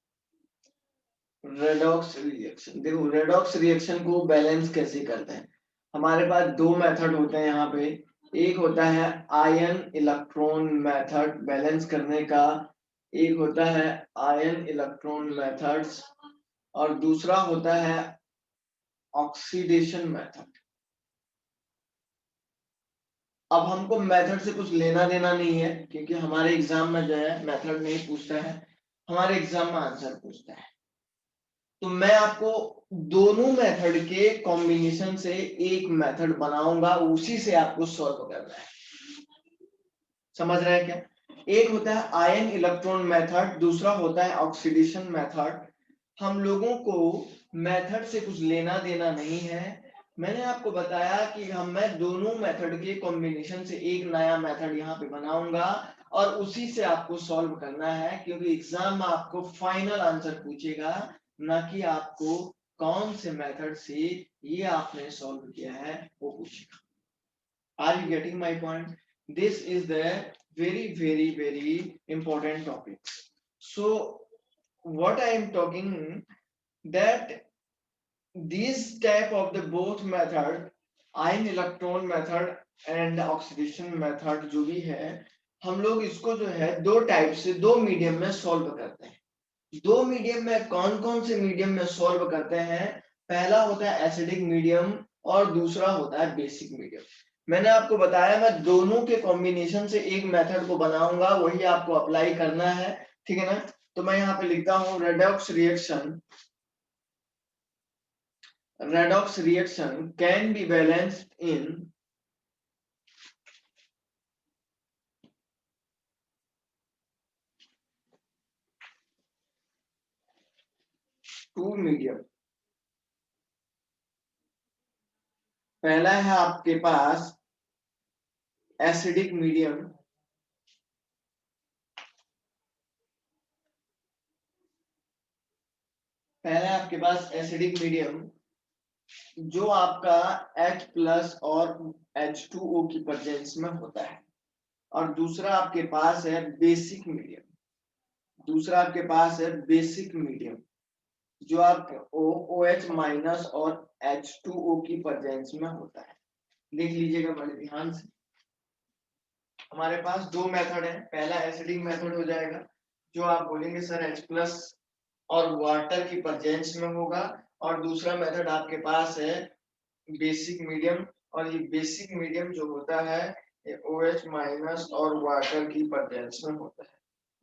Redox reaction, देखो रेडॉक्स रिएक्शन को बैलेंस कैसे करते हैं। हमारे पास दो मेथड होते हैं यहाँ पे, एक होता है आयन इलेक्ट्रॉन मेथड बैलेंस करने का, एक होता है आयन इलेक्ट्रॉन मेथड्स और दूसरा होता है ऑक्सीडेशन मेथड। अब हमको मेथड से कुछ लेना देना नहीं है, क्योंकि हमारे एग्जाम में जो है मेथड नहीं पूछता है, हमारे एग्जाम में आंसर पूछता है। तो मैं आपको दोनों मेथड के कॉम्बिनेशन से एक मेथड बनाऊंगा, उसी से आपको सॉल्व करना है। समझ रहे हैं क्या? एक होता है आयन इलेक्ट्रॉन मेथड, दूसरा होता है ऑक्सीडेशन मेथड। हम लोगों को मेथड से कुछ लेना देना नहीं है। मैंने आपको बताया कि मैं दोनों मेथड के कॉम्बिनेशन से एक नया मेथड यहाँ पे बनाऊंगा और उसी से आपको सॉल्व करना है, क्योंकि एग्जाम में आपको फाइनल आंसर पूछेगा, ना कि आपको कौन से मेथड से ये आपने सॉल्व किया है वो पूछेगा। Are you getting my point? This is the very important topic. So what I am talking, that these type of the both method, ion electron method and oxidation method जो भी है, हम लोग इसको जो है दो टाइप से दो मीडियम में सॉल्व करते हैं। दो मीडियम में कौन कौन से मीडियम में सॉल्व करते हैं? पहला होता है एसिडिक मीडियम और दूसरा होता है बेसिक मीडियम। मैंने आपको बताया मैं दोनों के कॉम्बिनेशन से एक मेथड को बनाऊंगा, वही आपको अप्लाई करना है, ठीक है ना? तो मैं यहाँ पे लिखता हूँ redox reaction can be balanced in two medium. पहला है आपके पास एसिडिक मीडियम, पहला है आपके पास एसिडिक मीडियम जो आपका H+ और H2O की प्रेजेंस में होता है, और दूसरा आपके पास है बेसिक मीडियम। दूसरा आपके पास है बेसिक मीडियम जो आपके OH- और H2O की प्रेजेंस में होता है। देख लीजिएगा बड़े ध्यान से। हमारे पास दो मेथड है, पहला एसिडिक मेथड हो जाएगा जो आप बोलेंगे सर H+ और वाटर की प्रेजेंस में होगा, और दूसरा मेथड आपके पास है बेसिक मीडियम, और ये बेसिक मीडियम जो होता है ये OH- और वाटर की प्रेजेंस में होता है।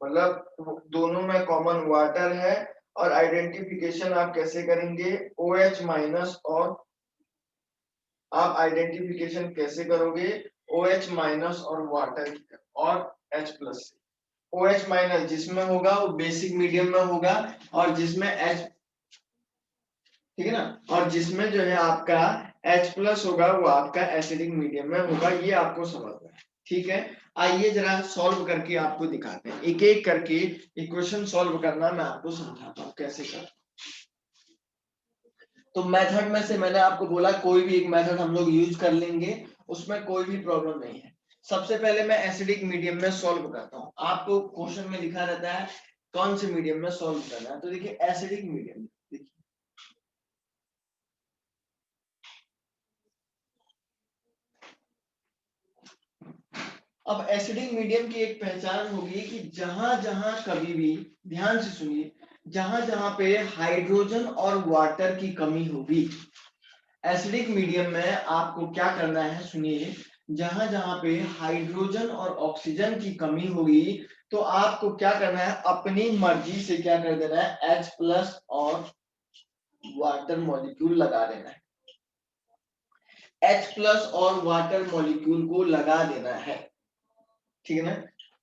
मतलब दोनों में कॉमन वाटर है, और आइडेंटिफिकेशन आप कैसे करेंगे? OH- और आप आइडेंटिफिकेशन कैसे करोगे? OH- और वाटर और H+ से। OH- जिसमें होगा वो बेसिक मीडियम में होगा, और जिसमें H, ठीक है ना, और जिसमें जो है आपका H+ होगा वो आपका एसिडिक मीडियम में होगा। ये आपको समझना है, ठीक है? आइए जरा सॉल्व करके आपको दिखाते हैं, एक एक करके इक्वेशन सॉल्व करना मैं आपको समझाता हूँ कैसे कर। तो मेथड में से मैंने आपको बोला कोई भी एक मेथड हम लोग यूज कर लेंगे, उसमें कोई भी प्रॉब्लम नहीं है। सबसे पहले मैं एसिडिक मीडियम में सॉल्व करता हूँ। आपको क्वेश्चन में लिखा रहता है कौन से मीडियम में सॉल्व करना है, तो देखिए एसिडिक मीडियम। अब एसिडिक मीडियम की एक पहचान होगी कि जहां जहां कभी भी, ध्यान से सुनिए, जहां जहां पे हाइड्रोजन और वाटर की कमी होगी, एसिडिक मीडियम में आपको क्या करना है, सुनिए, जहां जहां पे हाइड्रोजन और ऑक्सीजन की कमी होगी तो आपको क्या करना है, अपनी मर्जी से क्या कर देना है, H+ और वाटर मॉलिक्यूल लगा देना है। H+ और वाटर मॉलिक्यूल को लगा देना है, ठीक है ना?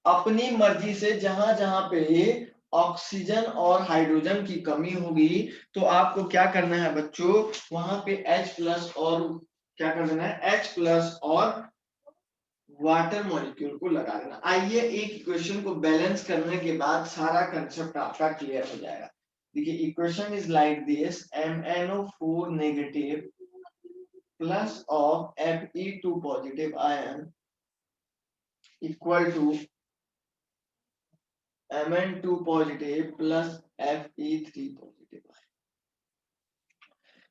अपनी मर्जी से जहां जहां पे ऑक्सीजन और हाइड्रोजन की कमी होगी तो आपको क्या करना है बच्चों, वहां पे H+ और क्या कर देना है, H+ और वाटर मॉलिक्यूल को लगा देना। आइए एक इक्वेशन को बैलेंस करने के बाद सारा कंसेप्ट आपका क्लियर हो जाएगा। देखिए equation is like this, MnO4 negative plus of Fe2 positive ion equal to Mn2 positive plus Fe3 positive.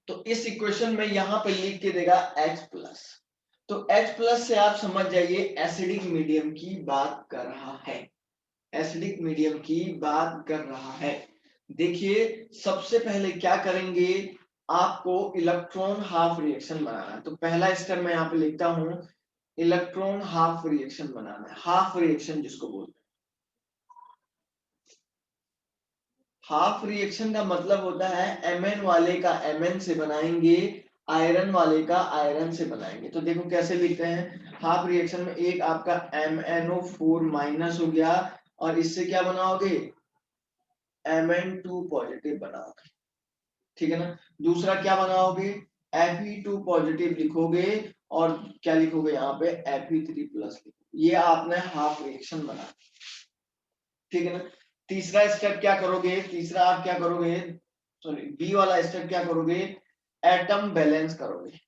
तो इस इक्वेशन में यहां पे लिख के देगा H+। तो H+ से आप समझ जाइए एसिडिक मीडियम की बात कर रहा है, एसिडिक मीडियम की बात कर रहा है। देखिए सबसे पहले क्या करेंगे, आपको इलेक्ट्रॉन हाफ रिएक्शन बनाना है। तो पहला स्टेप मैं यहाँ पे लिखता हूं, इलेक्ट्रॉन हाफ रिएक्शन बनाना है। हाफ रिएक्शन जिसको बोलते हैं, हाफ रिएक्शन का मतलब होता है Mn वाले का Mn से बनाएंगे, आयरन वाले का आयरन से बनाएंगे। तो देखो कैसे लिखते हैं, हाफ रिएक्शन में एक आपका MnO4 माइनस हो गया और इससे क्या बनाओगे, Mn2 पॉजिटिव बनाओगे, ठीक है ना। दूसरा क्या बनाओगे, Fe2 पॉजिटिव लिखोगे और क्या लिखोगे यहाँ पे Fe3 प्लस लिखोगे। ये आपने हाफ रिएक्शन बना, ठीक है ना। तीसरा स्टेप क्या करोगे, तीसरा आप क्या करोगे, सॉरी बी वाला स्टेप क्या करोगे, एटम बैलेंस करोगे।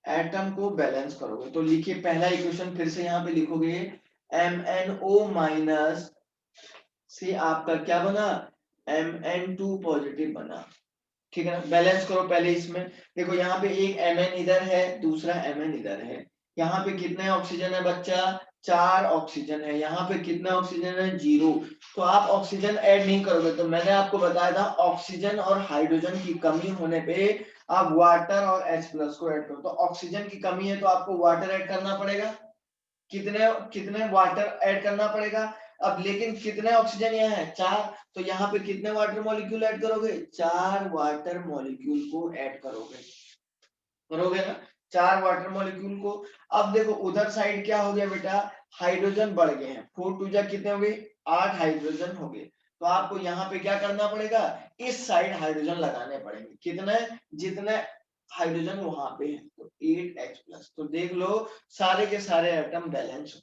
एटम को बैलेंस करोगे तो लिखिए पहला इक्वेशन फिर से यहाँ पे लिखोगे, MnO माइनस से आपका क्या बना, Mn2 पॉजिटिव बना, ठीक है ना। बैलेंस करो पहले इसमें, देखो यहाँ पे एक Mn इधर है, दूसरा Mn इधर है। यहाँ पे कितने ऑक्सीजन है बच्चा, 4 ऑक्सीजन है। यहाँ पे कितने ऑक्सीजन है, 0। तो आप ऑक्सीजन ऐड नहीं करोगे। तो मैंने आपको बताया था ऑक्सीजन और हाइड्रोजन की कमी होने पे आप वाटर और H प्लस को ऐड करो। तो ऑक्सीजन की कमी है तो आपको वाटर ऐड करना पड़ेगा, कितने कितने वाटर ऐड करना पड़ेगा। अब लेकिन कितने ऑक्सीजन यहाँ है, 4। तो यहाँ पे कितने वाटर मॉलिक्यूल ऐड करोगे, 4 वाटर मॉलिक्यूल को ऐड करोगे, करोगे ना, 4 वाटर मॉलिक्यूल को। अब देखो उधर साइड क्या हो गया बेटा, हाइड्रोजन बढ़ गए हैं, 4 2 जा कितने हो गए, 8 हाइड्रोजन हो गए। तो आपको यहाँ पे क्या करना पड़ेगा, इस साइड हाइड्रोजन लगाने पड़ेंगे, कितने, जितने हाइड्रोजन वहां पे है। तो 8H प्लस। तो देख लो सारे के सारे एटम बैलेंस हो।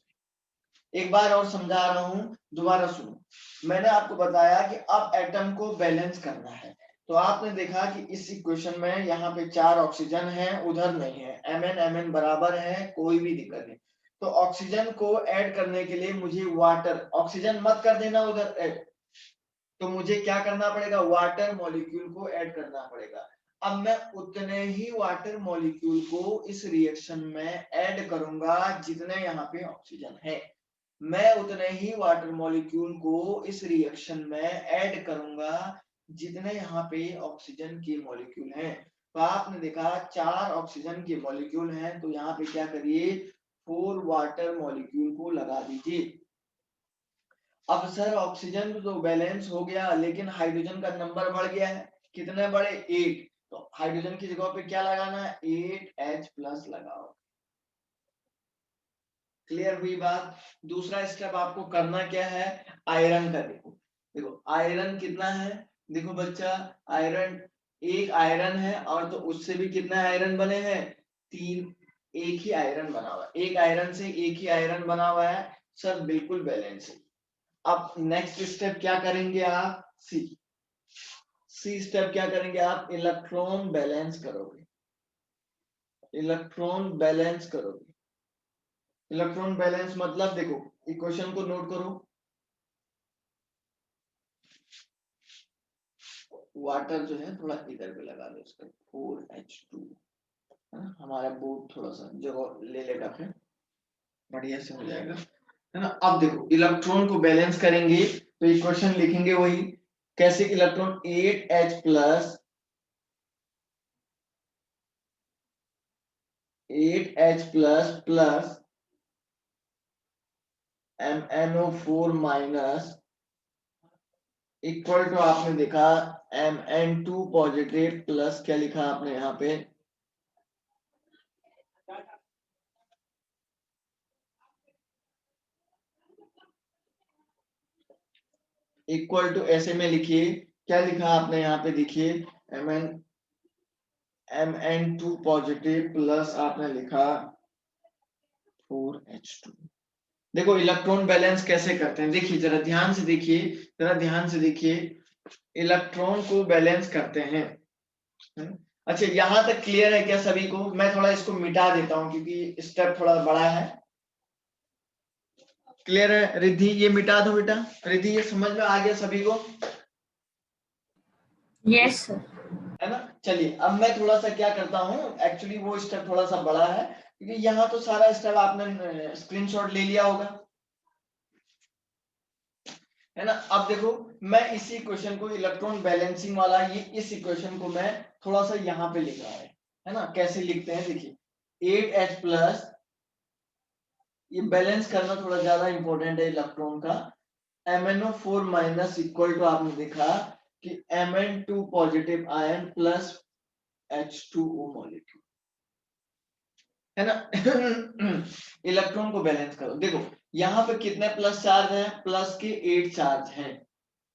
एक बार और समझा रहा हूं, दोबारा सुनो। मैंने आपको बताया कि अब एटम को बैलेंस करना है। तो आपने देखा कि इस इक्वेशन में यहाँ पे 4 ऑक्सीजन है, उधर नहीं है, Mn बराबर है, कोई भी दिक्कत नहीं। तो ऑक्सीजन को ऐड करने के लिए मुझे वाटर, ऑक्सीजन मत कर देना उधर ऐड, तो मुझे क्या करना पड़ेगा, वाटर मॉलिक्यूल को ऐड करना पड़ेगा। अब मैं उतने ही वाटर मॉलिक्यूल को इस रिएक्शन में ऐड करूंगा जितने यहाँ पे ऑक्सीजन है। मैं उतने ही वाटर मॉलिक्यूल को इस रिएक्शन में ऐड करूंगा जितने यहाँ पे ऑक्सीजन के मॉलिक्यूल हैं। तो आपने देखा 4 ऑक्सीजन के मॉलिक्यूल हैं, तो यहाँ पे क्या करिए, 4 वाटर मॉलिक्यूल को लगा दीजिए। अब सर ऑक्सीजन तो बैलेंस हो गया, लेकिन हाइड्रोजन का नंबर बढ़ गया है, कितने बढ़े, 8। तो हाइड्रोजन की जगह पे क्या लगाना है, 8H प्लस लगाओ। क्लियर हुई बात। दूसरा स्टेप आपको करना क्या है, आयरन का देखो। देखो आयरन कितना है, देखो बच्चा आयरन, एक आयरन है और तो उससे भी कितने आयरन बने हैं, 3। एक ही आयरन बना हुआ है, एक आयरन से एक ही आयरन बना हुआ है, सर बिल्कुल बैलेंस है। अब नेक्स्ट स्टेप क्या करेंगे आप, सी स्टेप क्या करेंगे आप, इलेक्ट्रॉन बैलेंस करोगे, इलेक्ट्रॉन बैलेंस करोगे। इलेक्ट्रॉन बैलेंस मतलब देखो इक्वेशन को नोट करो, वाटर जो है थोड़ा इधर पे लगा दो इसका, 4H2 है ना। हमारा बोर्ड थोड़ा सा जगह ले लेगा, फिर बढ़िया से हो जाएगा, है ना। अब देखो इलेक्ट्रॉन को बैलेंस करेंगे तो इक्वेशन लिखेंगे वही, कैसे, electron 8H plus 8H plus plus MnO4 minus equal to आपने देखा Mn2 पॉजिटिव प्लस क्या लिखा आपने यहाँ पे, इक्वल टू ऐसे में लिखिए, क्या लिखा आपने यहाँ पे देखिए, Mn2 पॉजिटिव प्लस आपने लिखा 4H2। देखो इलेक्ट्रॉन बैलेंस कैसे करते हैं, देखिए जरा ध्यान से देखिए, जरा ध्यान से देखिए, इलेक्ट्रॉन को बैलेंस करते हैं। अच्छा यहां तक क्लियर है क्या सभी को, मैं थोड़ा इसको मिटा देता हूं क्योंकि स्टेप थोड़ा बड़ा है। क्लियर है रिद्धि, ये मिटा दो बेटा, रिद्धि ये समझ में आ गया सभी को, यस सर। है ना। चलिए अब मैं थोड़ा सा क्या करता हूँ, एक्चुअली वो स्टेप थोड़ा सा बड़ा है क्योंकि यहाँ तो सारा स्टेप आपने स्क्रीनशॉट ले लिया होगा, है ना। अब देखो मैं इसी क्वेश्चन को, इलेक्ट्रॉन बैलेंसिंग वाला, ये इस इक्वेशन को मैं थोड़ा सा यहाँ पे लिख रहा है ना। कैसे लिखते हैं देखिए, 8H प्लस ये बैलेंस करना थोड़ा ज्यादा इंपॉर्टेंट है इलेक्ट्रॉन का। MnO4 माइनस इक्वल टू आपने देखा कि Mn2 positive ion plus H2O molecule, है ना। इलेक्ट्रॉन को बैलेंस करो, देखो यहाँ पे कितने प्लस चार्ज है, प्लस के 8 चार्ज है,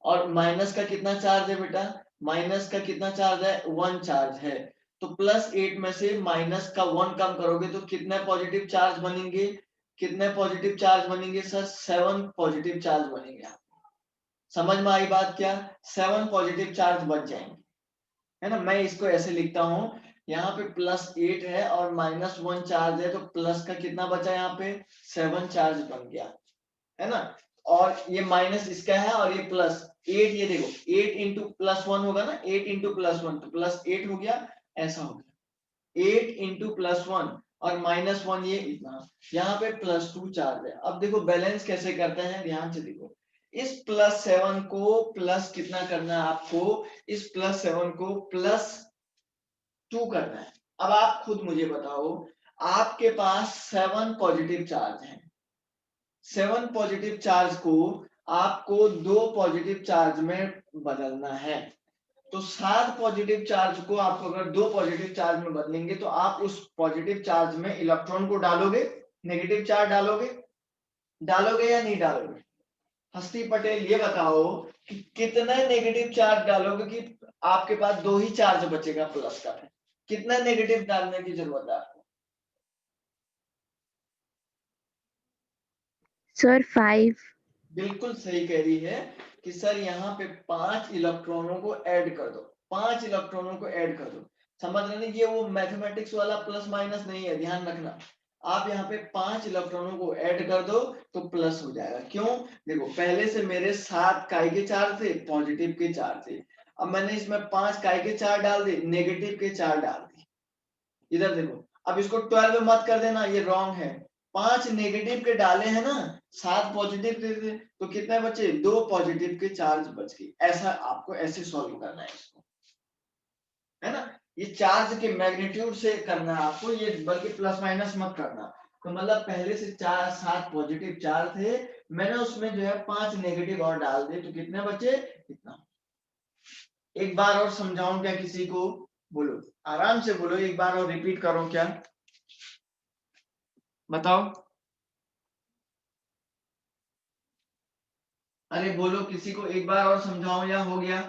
और माइनस का कितना चार्ज है बेटा, माइनस का कितना चार्ज है, 1 चार्ज है। तो प्लस 8 में से माइनस का 1 कम करोगे तो कितने पॉजिटिव चार्ज बनेंगे, कितने पॉजिटिव चार्ज बनेंगे सर, 7 पॉजिटिव चार्ज बनेंगे। समझ में आई बात क्या, 7 पॉजिटिव चार्ज बच जाएंगे, है ना। मैं इसको ऐसे लिखता हूं, यहाँ पे +8 है और -1 चार्ज है, तो प्लस का कितना बचा, यहाँ पे 7 चार्ज बन गया, है ना। और ये माइनस इसका है और ये +8, ये देखो 8 इंटू +1 होगा ना, 8 इंटू +1 तो +8 हो गया, ऐसा हो गया 8 इंटू +1 और -1 ये इतना, यहाँ पे +2 चार्ज है। अब देखो बैलेंस कैसे करते हैं, ध्यान से देखो, इस +7 को प्लस कितना करना है आपको, इस +7 को +2 करना है। अब आप खुद मुझे बताओ, आपके पास 7 पॉजिटिव चार्ज हैं, 7 पॉजिटिव चार्ज को आपको 2 पॉजिटिव चार्ज में बदलना है। तो 7 पॉजिटिव चार्ज को आपको अगर 2 पॉजिटिव चार्ज में बदलेंगे तो आप उस पॉजिटिव चार्ज में इलेक्ट्रॉन को डालोगे, नेगेटिव चार्ज डालोगे, डालोगे या नहीं डालोगे। हस्ती पटेल ये बताओ कि कितना नेगेटिव चार्ज डालोगे कि आपके पास 2 ही चार्ज बचेगा प्लस का, कितना नेगेटिव डालने की जरूरत है आपको। सर 5। बिल्कुल सही कह रही है कि सर यहाँ पे 5 इलेक्ट्रॉनों को ऐड कर दो, 5 इलेक्ट्रॉनों को ऐड कर दो। समझ रहे नहीं, ये वो मैथमेटिक्स वाला प्लस माइनस नहीं है, ध्यान रखना। आप यहाँ पे 5 इलेक्ट्रॉनों को ऐड कर दो तो प्लस हो जाएगा। क्यों, देखो पहले से मेरे 7 काय के चार्ज थे, पॉजिटिव के चार्ज थे, अब मैंने इसमें 5 काय के चार्ज डाल दिए, नेगेटिव के चार्ज डाल दिए। इधर देखो, अब इसको 12 में मत कर देना, ये रॉन्ग है। 5 नेगेटिव के डाले हैं ना, 7 पॉजिटिव थे, तो कितने बचे, 2 पॉजिटिव के चार्ज बच गए। ऐसा आपको ऐसे सॉल्व करना है इसको, है ना। ये चार्ज के मैग्नीट्यूड से करना है आपको, ये बल्कि प्लस माइनस मत करना। तो मतलब पहले से 7 पॉजिटिव चार्ज थे, मैंने उसमें जो है 5 नेगेटिव और डाल दिए, तो कितने बचे, इतना। एक बार और समझाऊं क्या किसी को, बोलो आराम से बोलो, एक बार और रिपीट करो क्या, बताओ। अरे बोलो, किसी को एक बार और समझाओ या हो गया।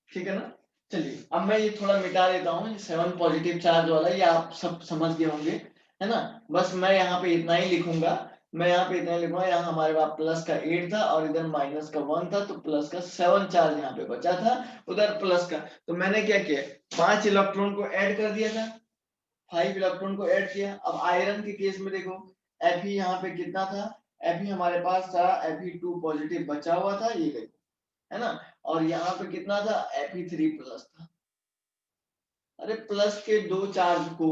ठीक है ना। चलिए अब मैं ये थोड़ा मिटा देता हूँ, 7 पॉजिटिव चार्ज वाला, ये आप सब समझ गए होंगे, है ना। बस मैं यहाँ पे इतना ही लिखूंगा, मैं यहाँ पे इतना ही लिखूंगा, यहाँ हमारे पास प्लस का 8 था और इधर माइनस का 1 था, तो प्लस का 7 चार्ज यहाँ पे बचा था, उधर प्लस का। तो मैंने क्या किया, 5 इलेक्ट्रॉन को ऐड कर दिया था, 5 इलेक्ट्रॉन को ऐड किया। अब आयरन के केस में देखो, Fe यहाँ पे कितना था, Fe हमारे पास था, Fe2 पॉजिटिव बचा हुआ था, ये देखो, है ना। और यहाँ पे कितना था, Fe3 प्लस था। अरे प्लस के 2 चार्ज को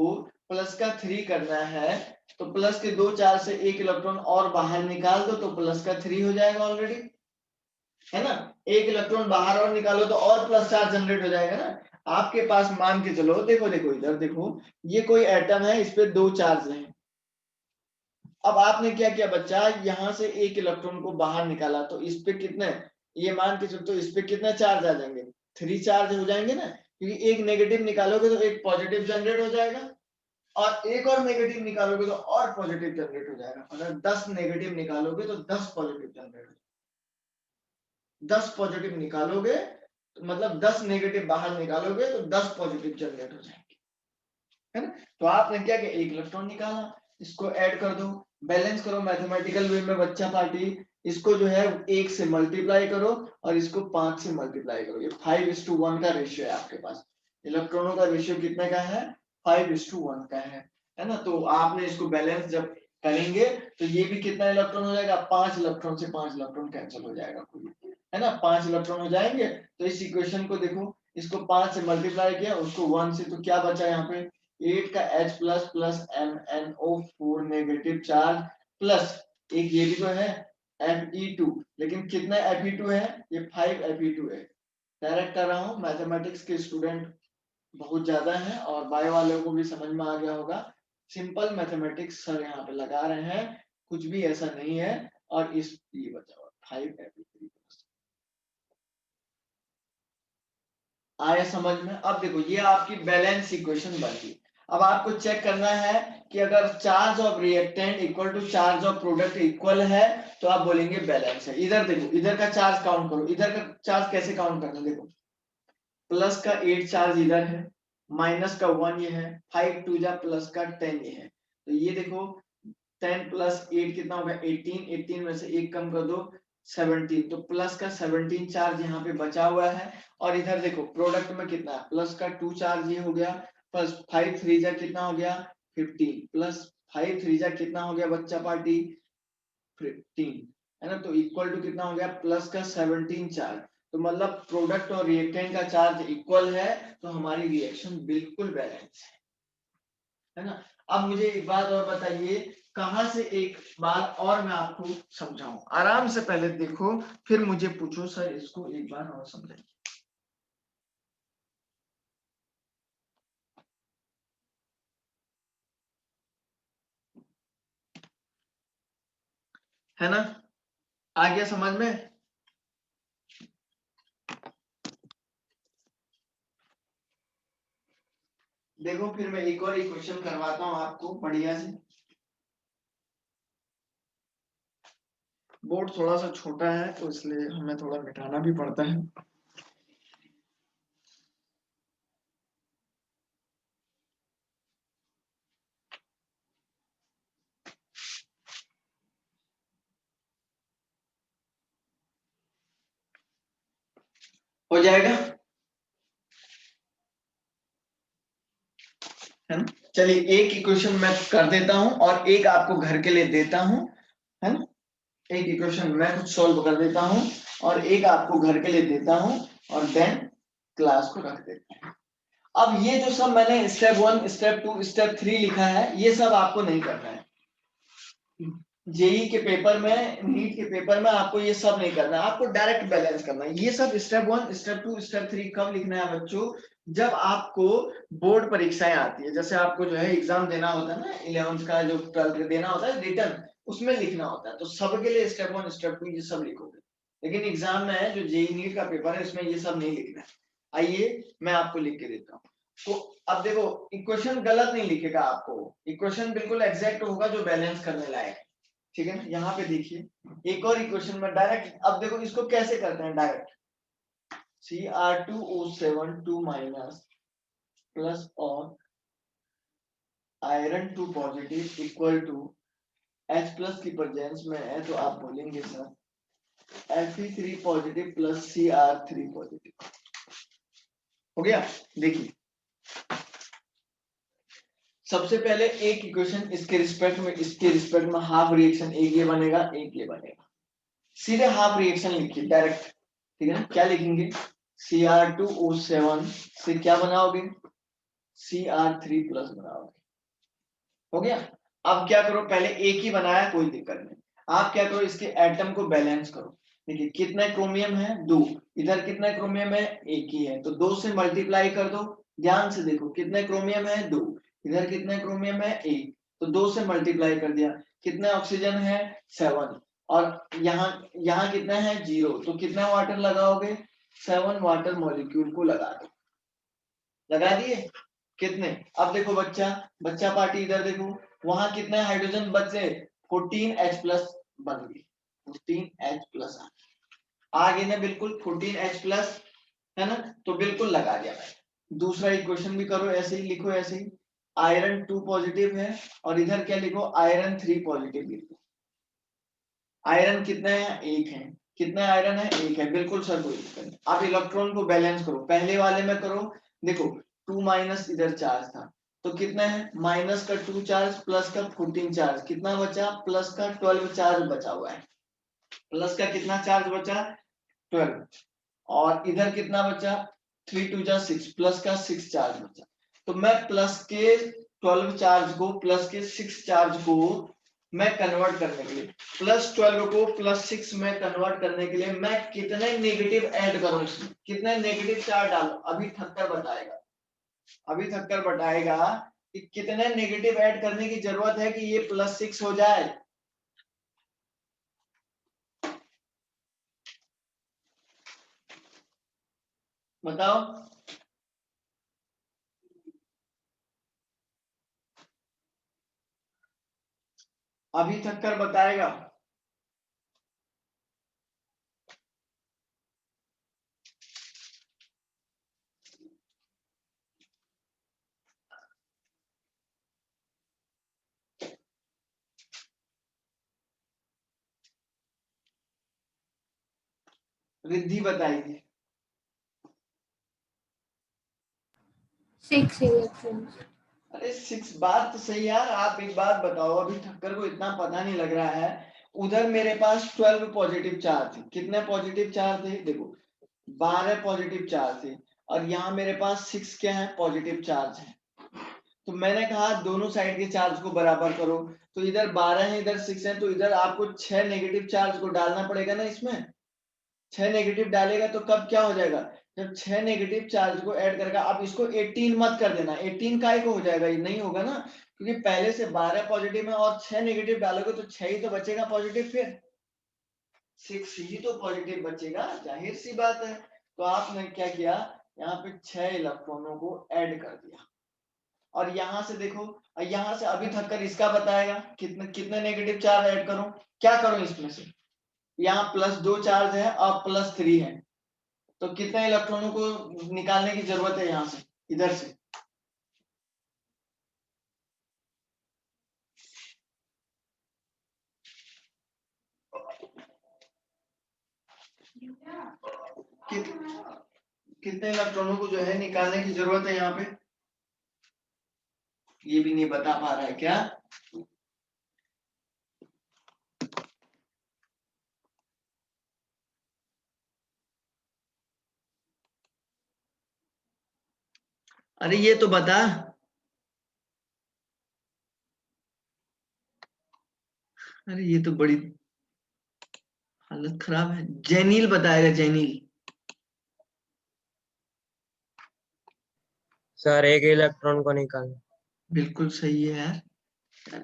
प्लस का 3 करना है, तो प्लस के 2 चार्ज से 1 इलेक्ट्रॉन और बाहर निकाल दो तो प्लस का 3 हो जाएगा ऑलरेडी, है ना। 1 इलेक्ट्रॉन बाहर और निकालो तो और प्लस चार्ज जनरेट हो जाएगा ना। आपके पास मान के चलो, देखो देखो इधर देखो, ये कोई एटम है, इस पे 2 चार्ज है। अब आपने क्या किया बच्चा, यहाँ से 1 इलेक्ट्रॉन को बाहर निकाला, तो इस पे कितने, ये मान के चलो, तो इस पे कितने चार्ज आ जाएंगे, 3 चार्ज हो जाएंगे ना, क्योंकि एक नेगेटिव निकालोगे तो एक पॉजिटिव जनरेट हो जाएगा, और एक और नेगेटिव निकालोगे तो और पॉजिटिव जनरेट हो जाएगा। अगर 10 नेगेटिव निकालोगे तो 10 पॉजिटिव जनरेट हो जाएगा, 10 पॉजिटिव निकालोगे तो मतलब 10 नेगेटिव बाहर निकालोगे तो 10 पॉजिटिव जनरेट हो जाएंगे, है ना। तो आपने क्या किया, 1 इलेक्ट्रॉन निकाला, इसको ऐड कर दो, बैलेंस करो मैथमेटिकल वे में बच्चा पार्टी, इसको जो है 1 से मल्टीप्लाई करो और इसको 5 से मल्टीप्लाई करो, ये 5:1 का रेशियो है आपके पास। इलेक्ट्रॉनों का रेशियो कितने का है, 5:1 का है ना। तो आपने इसको बैलेंस जब करेंगे तो ये भी कितना इलेक्ट्रॉन हो जाएगा, 5 इलेक्ट्रॉन से 5 इलेक्ट्रॉन कैंसिल हो जाएगा, है ना, 5 इलेक्ट्रॉन हो जाएंगे। तो इस इक्वेशन को देखो, इसको 5 से मल्टीप्लाई किया, उसको 1 से, तो क्या बचा यहाँ पे, 8 का H plus plus MnO4 negative charge plus एक ये भी तो है Fe2, लेकिन कितना Fe2 है, ये 5 Fe2 है। डायरेक्ट कर रहा हूँ, मैथमेटिक्स के स्टूडेंट बहुत ज्यादा है और बायो वालों को भी समझ में आ गया होगा। सिंपल मैथमेटिक्स सर यहाँ पे लगा रहे हैं, कुछ भी ऐसा नहीं है। और इस ये बचा हुआ 5 Fe3 आया समझ में। अब देखो ये आपकी बैलेंस इक्वेशन बन गई। अब आपको चेक करना है कि अगर charge of reactant equal to charge of product equal है तो आप बोलेंगे बैलेंस है। इधर देखो, इधर का चार्ज काउंट करो, इधर का चार्ज कैसे काउंट करना, देखो प्लस का 8 चार्ज इधर है, माइनस का 1 ये है, 5 2 जा प्लस का 10 ये है। तो ये देखो 10 प्लस 8 कितना होगा 18, 18 में से 1 कम कर दो 17, तो प्लस का 17 चार्ज यहाँ पे बचा हुआ है। और इधर देखो प्रोडक्ट में कितना है, प्लस का 2 चार्ज ये हो गया, प्लस 5 3 जा कितना हो गया 15, प्लस 5 3 जा कितना हो गया बच्चा पार्टी 15, है ना। तो इक्वल टू कितना हो गया प्लस का 17 चार्ज। तो मतलब प्रोडक्ट और रिएक्टेंट का चार्ज इक्वल है, तो हमारी रिएक्शन बिल्कुल बैलेंस है ना। अब मुझे एक बात और बताइए, कहां से एक बात और मैं आपको समझाऊं, आराम से पहले देखो फिर मुझे पूछो सर इसको एक बार और समझाइए। है ना, आ गया समझ में। देखो फिर मैं एक और इक्वेशन करवाता हूं आपको बढ़िया से। बोर्ड थोड़ा सा छोटा है तो इसलिए हमें थोड़ा मिटाना भी पड़ता है। हो जाएगा, है ना। चलिए एक इक्वेशन मैं कर देता हूं और एक आपको घर के लिए देता हूं, है ना। एक इक्वेशन मैं कुछ सॉल्व कर देता हूं और एक आपको घर के लिए देता हूं और देन क्लास को रख देते हैं। अब ये जो सब मैंने स्टेप 1 स्टेप 2 स्टेप 3 लिखा है, ये सब आपको नहीं करना है। जेई के पेपर में, नीट के पेपर में आपको ये सब नहीं करना है, आपको डायरेक्ट बैलेंस करना है। ये सब स्टेप 1 स्टेप 2 स्टेप 3 कब लिखना है बच्चों, जब आपको बोर्ड परीक्षाएं आती है, जैसे आपको जो है एग्जाम देना होता है ना 11th का, जो 12th का देना होता है रिटर्न, उसमें लिखना होता है। तो सबके लिए स्टेप 1 स्टेप 2 ये सब लिखोगे, लेकिन एग्जाम में है जो जेई नीट का पेपर है उसमें ये सब नहीं लिखना है। आइए मैं आपको लिख के देता हूँ। तो अब देखो इक्वेशन गलत नहीं लिखेगा आपको, इक्वेशन बिल्कुल एग्जैक्ट होगा जो बैलेंस करने लायक है, ठीक है ना। यहाँ पे देखिए एक और इक्वेशन में डायरेक्ट, अब देखो इसको कैसे करते हैं डायरेक्ट, Cr2O7 2 माइनस प्लस और iron 2 positive equal to H plus की प्रेजेंस में है तो आप बोलेंगे sir Fe3 positive plus Cr3 positive. हो गया, देखिए सबसे पहले एक इक्वेशन इसके रिस्पेक्ट में हाफ रिएक्शन एक ये बनेगा एक ये बनेगा, सीधे हाफ रिएक्शन लिखिए डायरेक्ट, ठीक है ना। क्या लिखेंगे Cr2O7 से क्या बनाओगे Cr3 प्लस बनाओगे। हो गया। अब क्या करो, पहले एक ही बनाया कोई दिक्कत नहीं, आप क्या करो इसके एटम को बैलेंस करो। देखिए कितना क्रोमियम है 2, इधर कितना क्रोमियम है एक ही है, तो 2 से मल्टीप्लाई कर दो। ध्यान से देखो कितने क्रोमियम है 2, इधर कितने क्रोमियम है 1, तो 2 से मल्टीप्लाई कर दिया। कितना ऑक्सीजन है 7, और यहाँ कितना है 0, तो कितना वाटर लगाओगे 7 वाटर मॉलिक्यूल को लगा दो। लगा दिए कितने, अब देखो बच्चा पार्टी इधर देखो, वहां कितने हाइड्रोजन बचे 14H प्लस बन गई, 14H प्लस आ गई ना, बिल्कुल 14H प्लस, है ना। तो बिल्कुल लगा दिया मैंने। दूसरा इक्वेशन भी करो ऐसे ही, लिखो ऐसे ही, आयरन 2 पॉजिटिव है और इधर क्या लिखो आयरन 3 पॉजिटिव लिखो। आयरन कितना है एक है, कितना आयरन है एक है, बिल्कुल सर कोई दिक्कत नहीं। आप इलेक्ट्रॉन को बैलेंस करो, पहले वाले में करो, देखो 2 माइनस इधर चार्ज था तो कितना है माइनस का 2 चार्ज प्लस का 14 चार्ज, कितना बचा प्लस का 12 चार्ज बचा हुआ है, प्लस का कितना चार्ज बचा 12, और इधर कितना बचा 3 2 जा 6 प्लस का 6 चार्ज बचा। तो मैं प्लस के 12 चार्ज को प्लस के 6 चार्ज को मैं कन्वर्ट करने के लिए +12 को +6 में कन्वर्ट करने के लिए मैं कितने नेगेटिव ऐड करूं, इसमें कितने नेगेटिव चार डालूं, अभी थक्कर बताएगा कि कितने नेगेटिव ऐड करने की जरूरत है कि ये +6 हो जाए। बताओ। अभी थक्कर बताएगा। रिद्धि बताएगी। 6 इलेक्ट्रॉन्स। अरे 6 बात तो सही यार, आप एक बात बताओ, अभी ठक्कर को इतना पता नहीं लग रहा है। उधर मेरे पास 12 पॉजिटिव चार्ज थे, कितने पॉजिटिव चार्ज थे देखो, 12 पॉजिटिव चार्ज थे, और यहाँ मेरे पास 6 क्या है, पॉजिटिव चार्ज है। तो मैंने कहा दोनों साइड के चार्ज को बराबर करो, तो इधर 12 है इधर 6 है, तो इधर आपको 6 नेगेटिव चार्ज को डालना पड़ेगा ना, इसमें 6 नेगेटिव डालेगा तो कब क्या हो जाएगा, जब 6 नेगेटिव चार्ज को ऐड करेगा। अब इसको 18 मत कर देना, 18 काय को हो जाएगा, ये नहीं होगा ना, क्योंकि पहले से 12 पॉजिटिव है और 6 नेगेटिव डालोगे तो 6 ही तो बचेगा पॉजिटिव, फिर 6 ही तो पॉजिटिव बचेगा, जाहिर सी बात है। तो आपने क्या किया, यहाँ पे 6 इलेक्ट्रॉनों को ऐड कर दिया, और यहाँ से देखो, यहाँ से अभी थक्कर इसका बताएगा कितने कितने नेगेटिव चार्ज ऐड करूं, क्या करूं इसमें से, यहाँ +2 चार्ज है और +3 है, तो कितने इलेक्ट्रॉनों को निकालने की जरूरत है यहाँ से, इधर से, कितने इलेक्ट्रॉनों को जो है निकालने की जरूरत है यहाँ पे, ये भी नहीं बता पा रहा है क्या। अरे ये तो बता, अरे ये तो बड़ी हालत खराब है, जेनिल बताएगा, जेनिल। सर एक इलेक्ट्रॉन को निकालना। बिल्कुल सही है यार,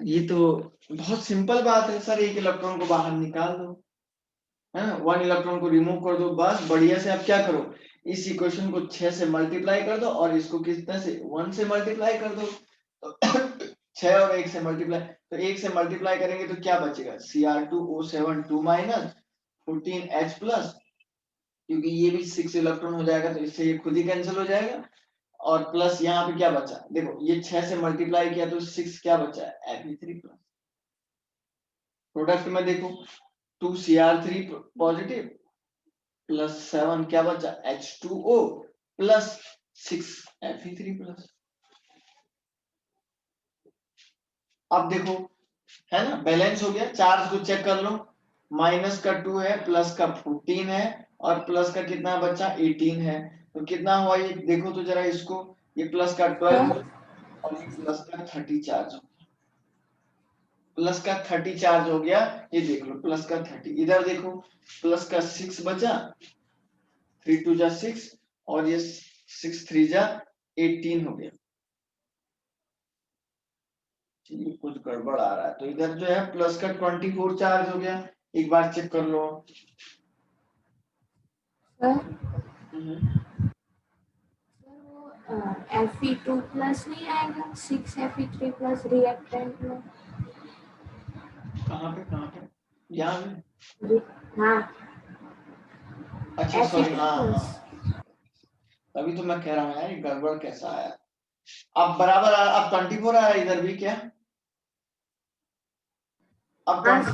ये तो बहुत सिंपल बात है सर, एक इलेक्ट्रॉन को बाहर निकाल दो, है ना, 1 इलेक्ट्रॉन को रिमूव कर दो, बस बढ़िया से। आप क्या करो, इस इक्वेशन को 6 से मल्टीप्लाई कर दो और इसको कितने से, 1 से मल्टीप्लाई कर दो, तो 6 और 1 से मल्टीप्लाई, तो 1 से मल्टीप्लाई करेंगे तो क्या बचेगा, Cr2O7 2 माइनस 14H प्लस, क्योंकि ये भी 6 इलेक्ट्रॉन हो जाएगा तो इससे ये खुद ही कैंसिल हो जाएगा, और प्लस यहाँ पे क्या बचा, देखो ये 6 से मल्टीप्लाई किया तो 6 क्या बचा है, Fe3 प्लस, प्रोडक्ट में देखो 2Cr3 पॉजिटिव प्लस 7 क्या बचा, H2O प्लस 6 Fe3 प्लस। अब देखो, है ना, बैलेंस हो गया, चार्ज को चेक कर लो, माइनस का 2 है, प्लस का 14 है, और प्लस का कितना बचा 18 है, तो कितना हुआ ये देखो तो जरा इसको, ये प्लस का 12 और ये प्लस का 30 चार्ज हो गया, प्लस का 30 चार्ज हो गया, ये देख लो प्लस का 30, इधर देखो प्लस का 6 बचा, 3 2 जा 6 और ये 6 3 जा 18 हो गया, ये कुछ गड़बड़ आ रहा है, तो इधर जो है प्लस का 24 चार्ज हो गया, एक बार चेक कर लो। सर Fe2 प्लस नहीं आएगा, 6 Fe3 प्लस रिएक्टेंट में, कहाँ पे, यहाँ पे, हाँ अच्छा सॉरी, Fe2 हाँ प्लस। हाँ, तभी तो मैं कह रहा हूँ यार ये गड़बड़ कैसा आया, अब बराबर अब 24 आ रहा है इधर भी क्या, अब 20,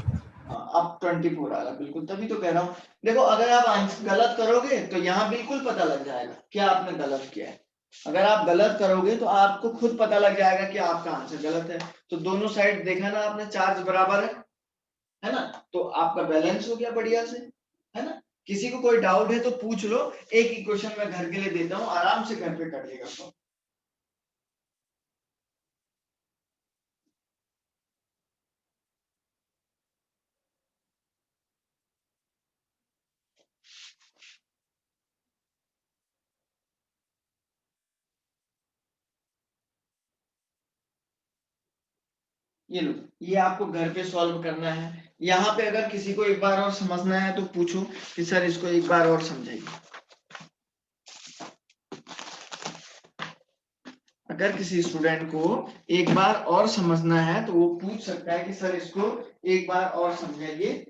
अब 24 आ रहा है, बिल्कुल तभी तो कह रहा हूँ। देखो अगर आप आंसर गलत करोगे तो यहाँ बिल्कुल पता लग जाएगा क्या आपने गलत किया है, अगर आप गलत करोगे तो आपको खुद पता लग जाएगा कि आपका आंसर गलत है, तो दोनों साइड देखा ना आपने, चार्ज बराबर है ना, तो आपका बैलेंस हो गया बढ़िया से, है ना। किसी को कोई डाउट है तो पूछ लो, एक ही क्वेश्चन मैं घर के लिए देता हूँ, आराम से घर पे कर लेगा सब। ये लो, ये आपको घर पे सॉल्व करना है। यहाँ पे अगर किसी को एक बार और समझना है तो पूछो कि सर इसको एक बार और समझाइए। अगर किसी स्टूडेंट को एक बार और समझना है तो वो पूछ सकता है कि सर इसको एक बार और समझाइए।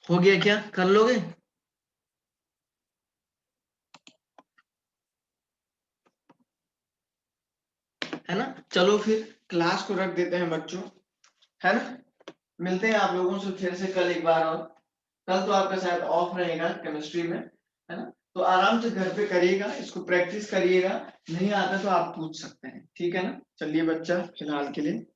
हो गया क्या? कर लोगे? है ना? चलो फिर क्लास को रख देते हैं बच्चों, है ना? मिलते हैं आप लोगों से फिर से कल एक बार और। कल तो आपका शायद ऑफ रहेगा केमिस्ट्री में, है ना? तो आराम से घर पे करिएगा, इसको प्रैक्टिस करिएगा। नहीं आता तो आप पूछ सकते हैं, ठीक है ना? चलिए बच्चा, फिलहाल के लिए